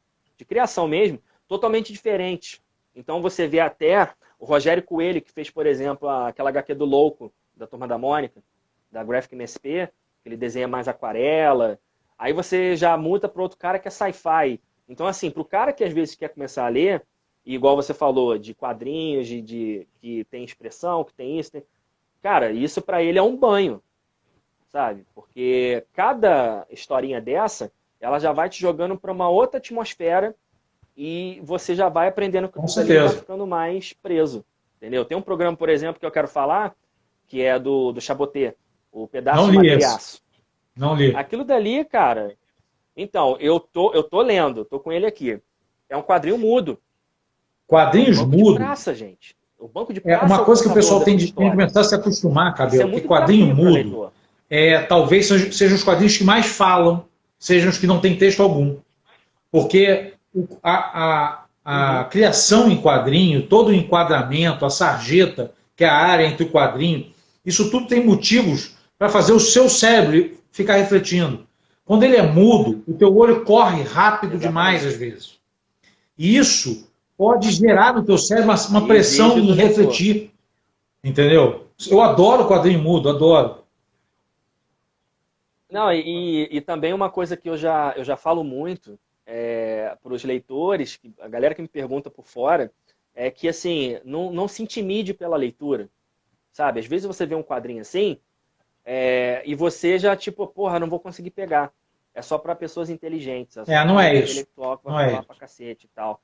criação mesmo, totalmente diferentes. Então você vê até o Rogério Coelho, que fez, por exemplo, aquela HQ do Louco, da Turma da Mônica, da Graphic MSP, que ele desenha mais aquarela. Aí você já muda para outro cara que é sci-fi. Então, assim, para o cara que às vezes quer começar a ler, e igual você falou, de quadrinhos, que tem expressão, que tem isso, cara, isso para ele é um banho, sabe? Porque cada historinha dessa, ela já vai te jogando para uma outra atmosfera e você já vai aprendendo que Com aquilo ali vai certeza. ficando mais preso, entendeu? Tem um programa, por exemplo, que eu quero falar, que é do Chaboté, o Pedaço Não de li Madeira e esse. Aço. Não li. Aquilo dali, cara, então, eu tô lendo, tô com ele aqui. É um quadrinho mudo. É um Quadrinhos banco de mudo praça, gente. O banco de é praça é uma o coisa que o contador pessoal dessa tem de história. começar a se acostumar, Isso é Cabelo, que muito quadrinho desafio para mudo leitor. talvez sejam os quadrinhos que mais falam, sejam os que não têm texto algum. Porque a Uhum, criação em quadrinho, todo o enquadramento, a sarjeta, que é a área entre o quadrinho, isso tudo tem motivos para fazer o seu cérebro ficar refletindo. Quando ele é mudo, o teu olho corre rápido demais às exatamente. vezes. E isso pode gerar no teu cérebro uma E pressão exige em do leitor. refletir. Entendeu? Eu adoro quadrinho mudo, adoro. Não, e também uma coisa que eu já falo muito para os leitores, a galera que me pergunta por fora, é que assim, não se intimide pela leitura, sabe? Às vezes você vê um quadrinho assim, e você já, tipo, porra, não vou conseguir pegar. É só para pessoas inteligentes, é só É, para não é galera isso. intelectual que vai Não é falar isso. pra cacete e tal.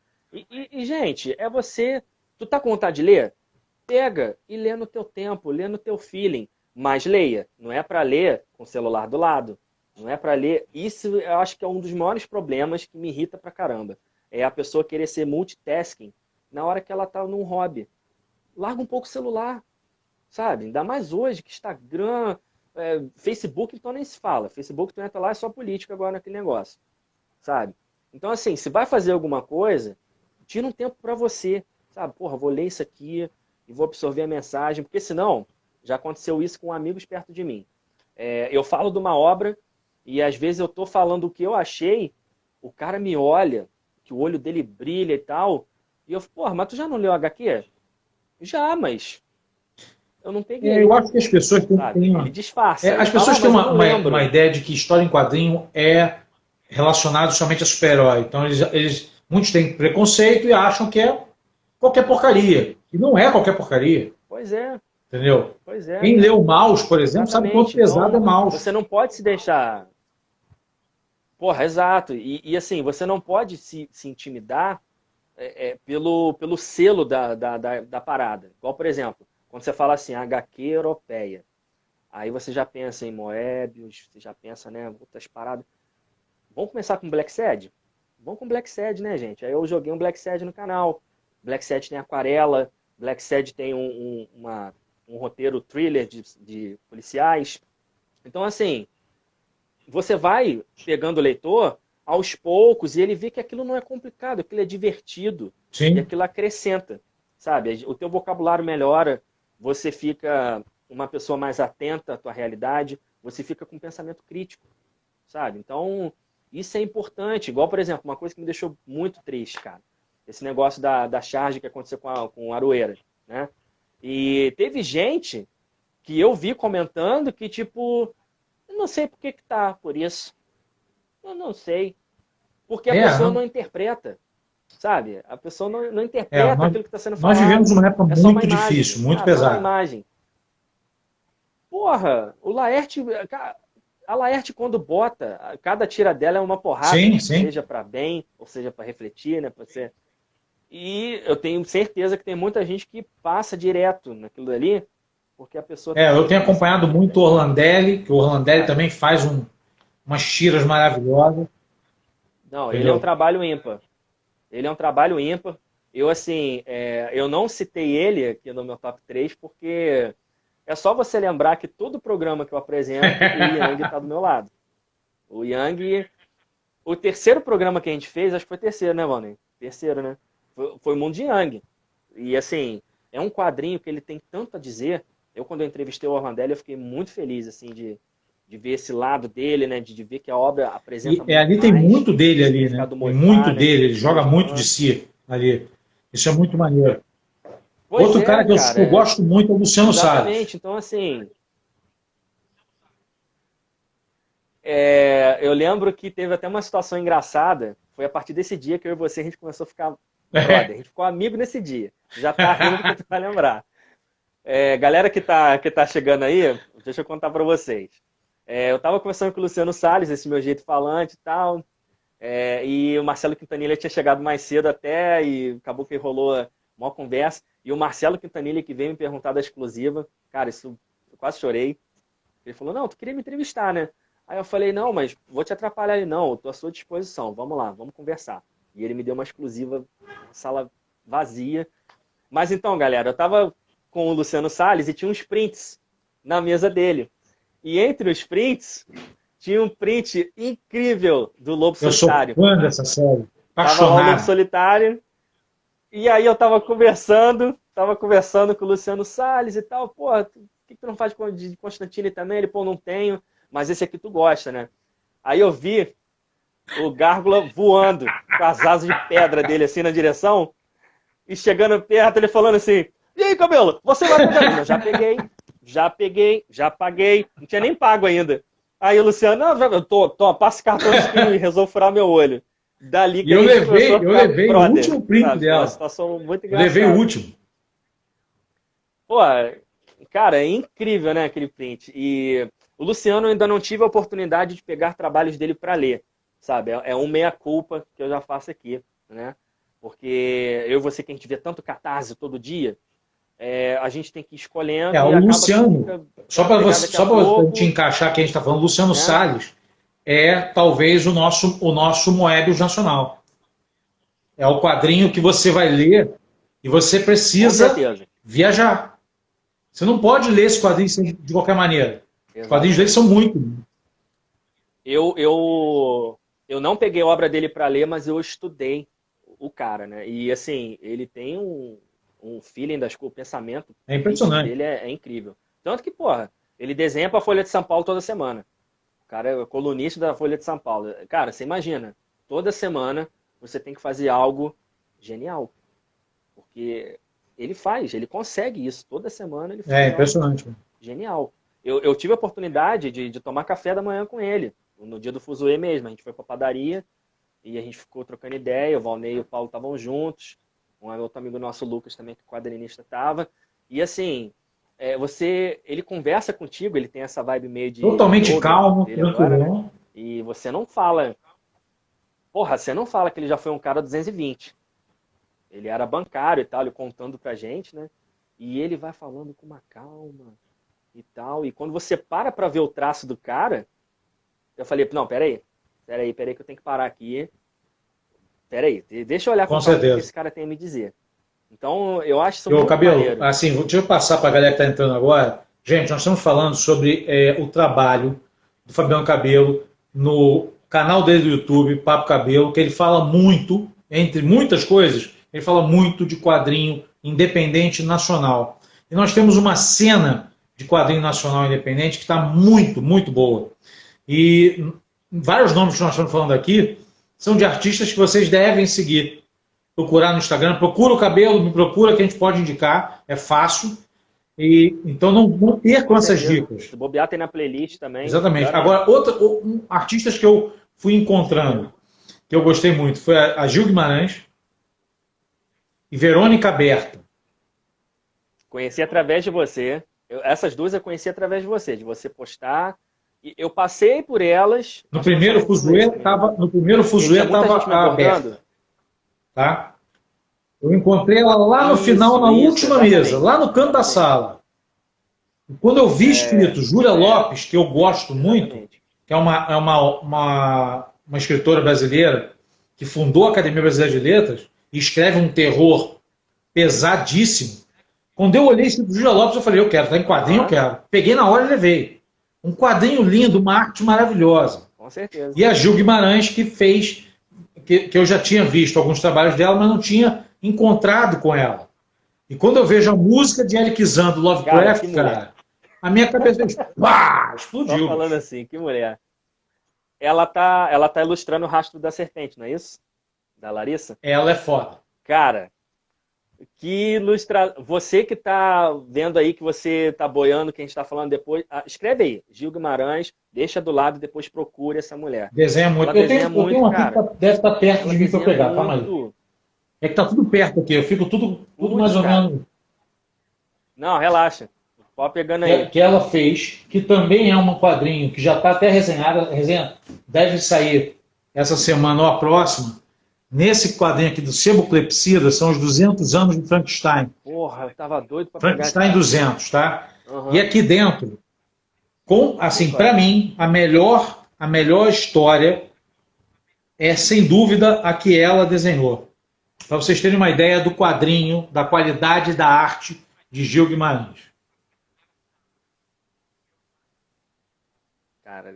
Gente, é você. Tu tá com vontade de ler? Pega e lê no teu tempo, lê no teu feeling. Mas leia. Não é para ler com o celular do lado. Não é para ler. Isso eu acho que é um dos maiores problemas que me irrita pra caramba. É a pessoa querer ser multitasking na hora que ela tá num hobby. Larga um pouco o celular, sabe? Ainda mais hoje que Instagram, Facebook, então nem se fala. Facebook, tu entra lá, é só política agora naquele negócio, sabe? Então, assim, se vai fazer alguma coisa, tira um tempo para você, sabe? Porra, vou ler isso aqui e vou absorver a mensagem, porque senão, já aconteceu isso com amigos perto de mim. Eu falo de uma obra e às vezes eu tô falando o que eu achei, o cara me olha, que o olho dele brilha e tal, e eu, porra, mas tu já não leu HQ? Já, mas eu não peguei, Eu acho que as pessoas sabe? Ele disfarça, ele as fala, pessoas ah, têm mas eu não uma lembro. ideia de que história em quadrinho é relacionado somente a super-herói. Então, muitos têm preconceito e acham que é qualquer porcaria. E não é qualquer porcaria, Pois entendeu? pois é, Quem cara. leu Maus, por exemplo, sabe quanto Exatamente. pesado é Então, Maus. você não pode se deixar. Porra, exato. E assim, você não pode se intimidar pelo selo da parada. Igual, por exemplo, quando você fala assim, HQ europeia. Aí você já pensa em Moebius, você já pensa, né, outras paradas. Vamos começar com Black Sad? Vamos com Black Sad, né, gente? Aí eu joguei um Black Sad no canal. Black Sad tem aquarela, Black Sad tem um roteiro thriller de policiais. Então, assim, você vai pegando o leitor aos poucos e ele vê que aquilo não é complicado, aquilo é divertido e Sim. aquilo acrescenta, sabe? O teu vocabulário melhora, você fica uma pessoa mais atenta à tua realidade, você fica com um pensamento crítico, sabe? Então, isso é importante. Igual, por exemplo, uma coisa que me deixou muito triste, cara. Esse negócio da charge que aconteceu com a Aroeira, né? E teve gente que eu vi comentando que, tipo, eu não sei por que que tá por isso. Eu não sei. Porque a pessoa não interpreta, sabe? A pessoa não interpreta aquilo que está sendo falado. Nós vivemos uma época muito imagem, difícil, muito só pesada. uma imagem. Porra, o Laerte... A Laerte, quando bota, cada tira dela é uma porrada, sim. seja para bem, ou seja para refletir, né? Pra ser... E eu tenho certeza que tem muita gente que passa direto naquilo ali, porque a pessoa... eu tenho acompanhado muito o Orlandelli, que o Orlandelli também faz umas tiras maravilhosas. Não, entendeu? Ele é um trabalho ímpar. Ele é um trabalho ímpar. Eu, assim, eu não citei ele aqui no meu top 3, porque é só você lembrar que todo programa que eu apresento, o Yang está do meu lado. O Yang... O terceiro programa que a gente fez, acho que foi terceiro, né, Valnei? Terceiro, né? Foi o Mundo de Yang. E, assim, é um quadrinho que ele tem tanto a dizer. Eu, quando eu entrevistei o Orlandelli, eu fiquei muito feliz, assim, de ver esse lado dele, né? De ver que a obra apresenta muito ali tem muito dele ali, né? Tem muito dele, ele joga muito de si ali. Isso é muito maneiro. Outro cara que eu gosto muito é o Luciano Salles. Exatamente, então assim... eu lembro que teve até uma situação engraçada, foi a partir desse dia que eu e você, a gente começou a ficar brother, a gente ficou amigo nesse dia. Já tá rindo porque tu vai lembrar. Galera que tá chegando aí, deixa eu contar pra vocês. Eu tava conversando com o Luciano Salles, esse meu jeito falante e tal, e o Marcelo Quintanilha tinha chegado mais cedo até, e acabou que rolou uma conversa, e o Marcelo Quintanilha que veio me perguntar da exclusiva, cara, isso eu quase chorei. Ele falou, não, tu queria me entrevistar, né? Aí eu falei, não, mas vou te atrapalhar ali, não, eu tô à sua disposição, vamos lá, vamos conversar. E ele me deu uma exclusiva, sala vazia. Mas então, galera, eu tava com o Luciano Salles e tinha uns prints na mesa dele. E entre os prints, tinha um print incrível do Lobo Solitário. Eu sou fã dessa série, apaixonado. Tava lá o Lobo Solitário, e aí eu tava conversando com o Luciano Salles e tal, pô, por que tu não faz de Constantine também? Ele, pô, não tenho, mas esse aqui tu gosta, né? Aí eu vi o Gárgula voando com as asas de pedra dele assim na direção, e chegando perto ele falando assim, e aí, Cabelo, você vai pegar? Eu já paguei, não tinha nem pago ainda. Aí o Luciano, não, eu tô, passa o cartão e resolve furar meu olho. Dali que eu levei o último print dela. Uma situação muito engraçada. Levei o último. Pô, cara, é incrível, né, aquele print. E o Luciano ainda não tive a oportunidade de pegar trabalhos dele para ler, sabe? É um meia-culpa que eu já faço aqui, né? Porque eu e você, que a gente vê tanto Catarse todo dia, a gente tem que ir escolhendo. O Luciano, só para te encaixar que a gente está falando, Luciano Salles é talvez o nosso Moebius nacional. É o quadrinho que você vai ler e você precisa viajar. Você não pode ler esse quadrinho de qualquer maneira. Exatamente. Os quadrinhos dele são muito. Eu não peguei a obra dele para ler, mas eu estudei o cara, né? E assim, ele tem um feeling das coisas, o pensamento impressionante. dele é incrível. Tanto que, porra, ele desenha para a Folha de São Paulo toda semana. O cara é colunista da Folha de São Paulo. Cara, você imagina, toda semana você tem que fazer algo genial. Porque ele consegue isso. Toda semana ele faz impressionante. Algo genial. Eu tive a oportunidade de tomar café da manhã com ele, no dia do Fuzue mesmo. A gente foi pra padaria e a gente ficou trocando ideia. O Valnei e o Paulo estavam juntos. Um outro amigo nosso, Lucas, também, que quadrinista, estava. E assim, ele conversa contigo, ele tem essa vibe meio de... Totalmente calmo, tranquilo. Né? E você não fala... Porra, você não fala que ele já foi um cara 220. Ele era bancário e tal, ele contando pra gente, né? E ele vai falando com uma calma e tal. E quando você para ver o traço do cara, eu falei, não, peraí que eu tenho que parar aqui. Peraí, deixa eu olhar com certeza o que esse cara tem a me dizer. Então, eu acho isso muito Cabelo, maneiro. Assim, deixa eu passar para a galera que está entrando agora. Gente, nós estamos falando sobre o trabalho do Fabiano Cabelo no canal dele do YouTube, Papo Cabelo, que ele fala muito, entre muitas coisas, ele fala muito de quadrinho independente nacional. E nós temos uma cena de quadrinho nacional independente que está muito, muito boa. E vários nomes que nós estamos falando aqui são de artistas que vocês devem seguir. Procurar no Instagram, procura o Cabelo, me procura que a gente pode indicar, é fácil. E, então não percam essas dicas. Se bobear tem na playlist também. Exatamente. Agora, artistas que eu fui encontrando, que eu gostei muito, foi a Gil Guimarães e Verônica Berta. Conheci através de você. Essas duas eu conheci através de você postar. E eu passei por elas. No primeiro Fuzuê estava a Berta. Tá? Eu encontrei ela lá no final, na última mesa, lá no canto da sala. E quando eu vi escrito Júlia Lopes, que eu gosto muito, que é uma escritora brasileira que fundou a Academia Brasileira de Letras e escreve um terror pesadíssimo. Quando eu olhei escrito Júlia Lopes, eu falei, eu quero, tá em quadrinho, eu quero. Peguei na hora e levei. Um quadrinho lindo, uma arte maravilhosa. Com certeza. E a Gil Guimarães, que fez, que eu já tinha visto alguns trabalhos dela, mas não tinha encontrado com ela. E quando eu vejo a música de Eric Zan, do Lovecraft, cara, a minha cabeça explodiu. Tô falando assim, que mulher. Ela tá ilustrando o Rastro da Serpente, não é isso? Da Larissa? Ela é foda. Cara, que ilustra... Você que tá vendo aí, que você tá boiando, que a gente tá falando depois, escreve aí, Gil Guimarães, deixa do lado e depois procure essa mulher. Desenha muito. Eu tenho uma aqui que deve estar perto de mim para eu pegar, calma aí. É que tá tudo perto aqui, eu fico tudo mais ou menos... Não, relaxa. Pode pegando aí. Que ela fez, que também é um quadrinho que já está até resenhado, a resenha deve sair essa semana ou a próxima. Nesse quadrinho aqui do Sebo Clepsida, são os 200 anos de Frankenstein. Porra, eu tava doido para pegar. Frankenstein 200, tá? Uhum. E aqui dentro, assim, para mim, a melhor história é, sem dúvida, a que ela desenhou. Para vocês terem uma ideia do quadrinho, da qualidade da arte de Gil Guimarães. Cara,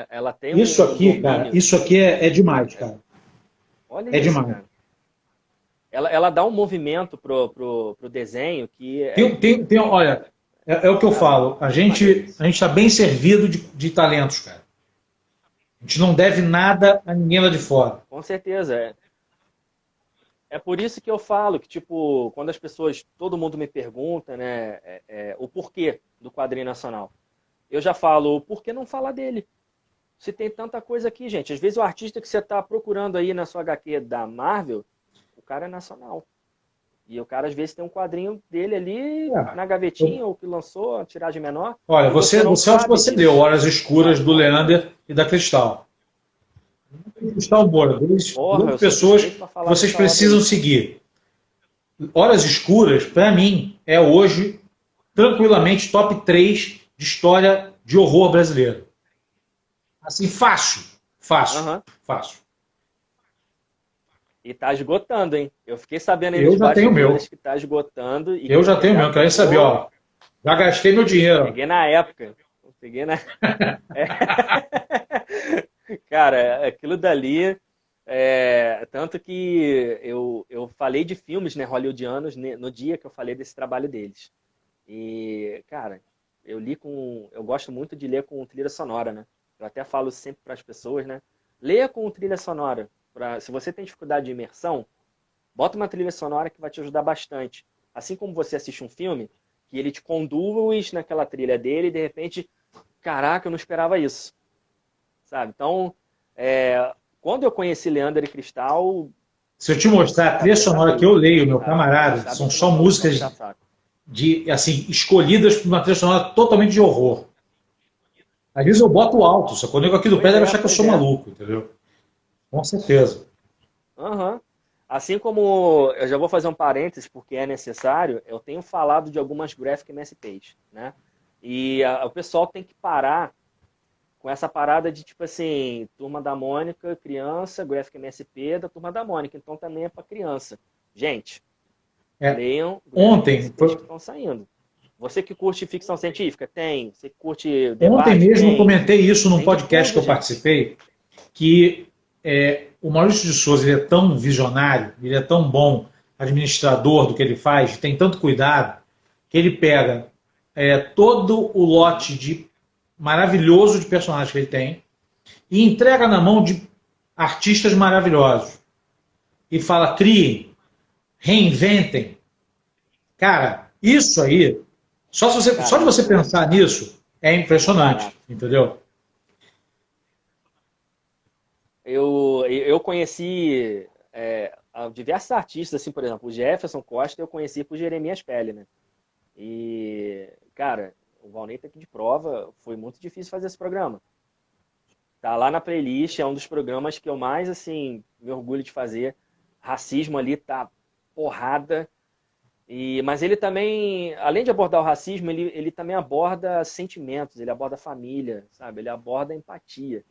ela tem isso aqui, cara, isso aqui é demais, cara. Olha isso, demais. Cara. Ela dá um movimento pro desenho que... olha, é o que eu falo. A gente está bem servido de talentos, cara. A gente não deve nada a ninguém lá de fora. Com certeza. É por isso que eu falo que, tipo, quando as pessoas, todo mundo me pergunta, né, o porquê do quadrinho nacional. Eu já falo, por que não falar dele? Se tem tanta coisa aqui, gente. Às vezes o artista que você está procurando aí na sua HQ da Marvel, o cara é nacional. E o cara, às vezes, tem um quadrinho dele ali na gavetinha, ou que lançou, a tiragem menor. Olha, você deu Horas Escuras do Leander e da Cristal. Cristal Moura, duas pessoas que vocês precisam seguir. Horas Escuras, para mim, é hoje, tranquilamente, top 3 de história de horror brasileiro. Assim, fácil. E tá esgotando, hein? Eu fiquei sabendo aí eu já tenho meu. Que tá esgotando. E eu já tenho meu, quero saber, ó. Já gastei meu dinheiro. Peguei na época. Cara, aquilo dali... tanto que eu falei de filmes, né, hollywoodianos no dia que eu falei desse trabalho deles. E, cara, eu gosto muito de ler com trilha sonora, né? Eu até falo sempre para as pessoas, né? Leia com trilha sonora. Se você tem dificuldade de imersão, bota uma trilha sonora que vai te ajudar bastante. Assim como você assiste um filme, que ele te conduz naquela trilha dele e de repente, caraca, eu não esperava isso. Sabe? Então, quando eu conheci Leander e Cristal... Se eu te mostrar a trilha sonora que eu leio, meu camarada, são só músicas assim, escolhidas por uma trilha sonora totalmente de horror. Às vezes eu boto alto, só que o nego aqui do pé deve achar que eu sou maluco, entendeu? Com certeza. Uhum. Assim como, eu já vou fazer um parênteses, porque é necessário, eu tenho falado de algumas Graphic MSPs, né? E o pessoal tem que parar com essa parada de, tipo assim, Turma da Mônica, criança, Graphic MSP da Turma da Mônica, então também é para criança. Gente, leiam ontem que estão saindo. Você que curte ficção científica, tem. Você que curte debate, ontem mesmo eu comentei isso num podcast que eu participei, que o Maurício de Souza ele é tão visionário, ele é tão bom administrador do que ele faz, tem tanto cuidado, que ele pega todo o lote maravilhoso de personagens que ele tem e entrega na mão de artistas maravilhosos. E fala, criem, reinventem. Cara, isso aí... Só de você pensar nisso, é impressionante, entendeu? eu conheci diversos artistas, assim, por exemplo, o Jefferson Costa eu conheci por Jeremias Pele, né? E, cara, o Valnei tá aqui de prova, foi muito difícil fazer esse programa. Tá lá na playlist, é um dos programas que eu mais, assim, me orgulho de fazer. Racismo ali tá porrada. Mas ele também, além de abordar o racismo, ele também aborda sentimentos, ele aborda a família, sabe? Ele aborda a empatia.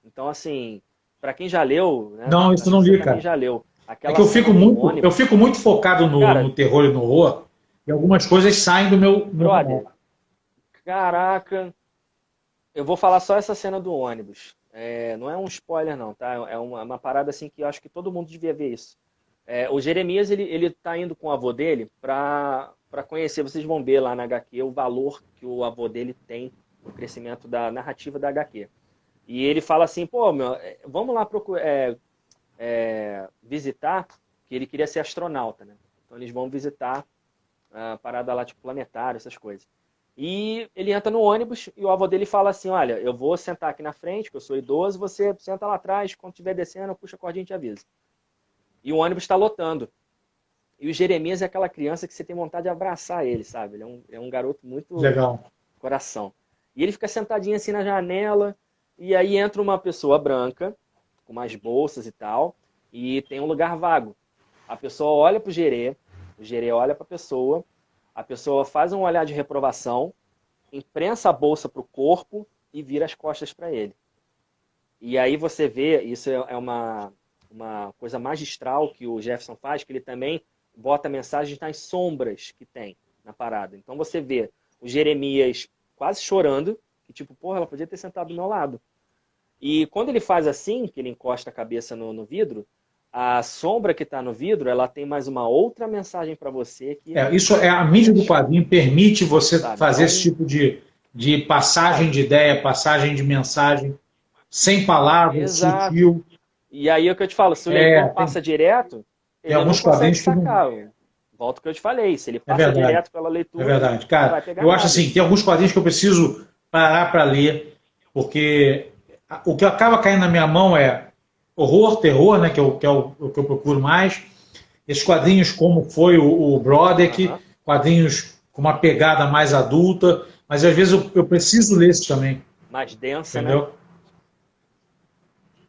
Então, assim, para quem já leu, né? Não, isso eu Acho não que você li, também cara. já leu. É Aquela que cena do eu ônibus. fico muito focado no Cara, terror e no horror, e algumas coisas saem do meu brother, normal. caraca, eu vou falar só essa cena do ônibus. Não é um spoiler, não, tá? É uma parada assim que eu acho que todo mundo devia ver isso. O Jeremias, ele tá indo com o avô dele para conhecer, vocês vão ver lá na HQ o valor que o avô dele tem no crescimento da narrativa da HQ. E ele fala assim, pô, meu, vamos lá visitar, que ele queria ser astronauta, né? Então eles vão visitar a parada lá, tipo, planetário, essas coisas. E ele entra no ônibus e o avô dele fala assim, olha, eu vou sentar aqui na frente, que eu sou idoso, você senta lá atrás, quando estiver descendo, puxa a cordinha e te avisa. E o ônibus está lotando. E o Jeremias é aquela criança que você tem vontade de abraçar ele, sabe? Ele é um garoto muito Legal. coração. E ele fica sentadinho assim na janela, e aí entra uma pessoa branca, com umas bolsas e tal, e tem um lugar vago. A pessoa olha pro Gerê, o Gerê olha pra pessoa, a pessoa faz um olhar de reprovação, imprensa a bolsa pro corpo e vira as costas para ele. E aí você vê, isso é uma coisa magistral que o Jefferson faz, que ele também bota a mensagem nas sombras que tem na parada. Então você vê o Jeremias quase chorando, que tipo, porra, ela podia ter sentado do meu lado. E quando ele faz assim, que ele encosta a cabeça no vidro, a sombra que está no vidro, ela tem mais uma outra mensagem para você que Isso é a mídia do quadrinho permite você sabe? fazer Então, esse tipo de passagem de ideia, passagem de mensagem, sem palavras, exato. sutil. E aí é o que eu te falo, se o leitor Tem, passa direto, tem ele não alguns consegue quadrinhos que não. sacar. Volta ao que eu te falei, se ele É passa verdade, direto pela é leitura, verdade. não vai Cara, pegar eu acho nada. assim, tem alguns quadrinhos que eu preciso parar para ler, porque o que acaba caindo na minha mão é horror, terror, né, que é o que eu procuro mais. Esses quadrinhos como foi o Brodek, Aham. quadrinhos com uma pegada mais adulta, mas às vezes eu preciso ler isso também, Mais densa, né? entendeu?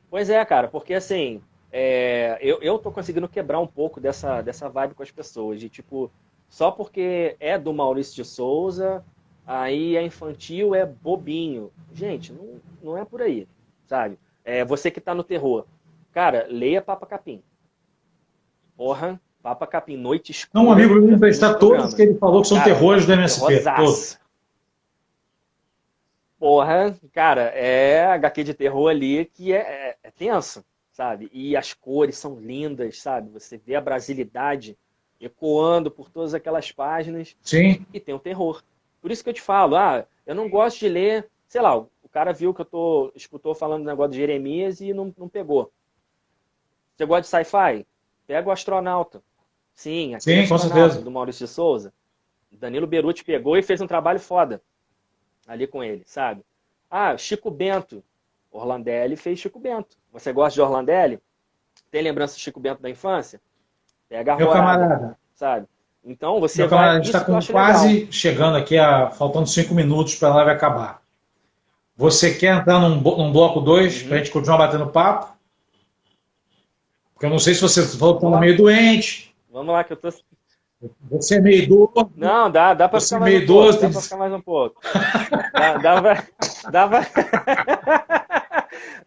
Pois é, cara, porque assim, eu tô conseguindo quebrar um pouco dessa vibe com as pessoas, de tipo, só porque é do Maurício de Souza, aí é infantil, é bobinho. Gente, não é por aí, sabe? Você que tá no terror, cara, leia Papa Capim. Porra, Papa Capim, Noite Não, um Escura, amigo meu já fiz esse emprestar todos que programa. ele falou que são Cara, terrores do MSP, todos. terrorzaço. Porra, cara, é HQ de terror ali que é tenso, sabe? E as cores são lindas, sabe? Você vê a brasilidade ecoando por todas aquelas páginas Sim, e tem o terror. Por isso que eu te falo, eu não gosto de ler, sei lá, o cara viu que escutou falando do negócio de Jeremias e não pegou. Você gosta de sci-fi? Pega o Astronauta. Sim, aquele sim, com Astronauta certeza. do Maurício de Souza. Danilo Beruti pegou e fez um trabalho foda ali com ele, sabe? Chico Bento. Orlandelli fez Chico Bento. Você gosta de Orlandelli? Tem lembrança de Chico Bento da infância? Pega a Meu Arvorada, camarada, sabe? Então você meu camarada, vai. a gente está Isso que eu acho legal. quase chegando aqui, faltando 5 minutos para a live acabar. Você quer entrar num bloco 2 para a Uhum. gente continuar batendo papo? Porque eu não sei se você falou que estava Bora. meio doente, Vamos lá que eu tô. você é meio idoso, Não, dá para você ficar é mais meio um pouco. idoso, Dá para ficar mais um pouco. Dá pra...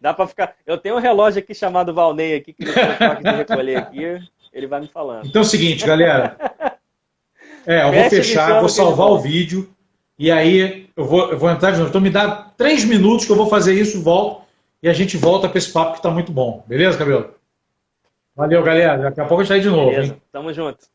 Dá pra ficar. Eu tenho um relógio aqui chamado Valnei aqui, que ele tem um toque de recolher aqui. Ele vai me falando. Então é o seguinte, galera. Eu vou Fecha e me fechar, chama vou que ele salvar o volta. vídeo e aí eu vou entrar de novo. Então me dá 3 minutos que eu vou fazer isso, volto e a gente volta para esse papo que está muito bom. Beleza, Cabelo? Valeu, galera. Daqui a pouco eu saio de novo, Beleza, hein? tamo junto.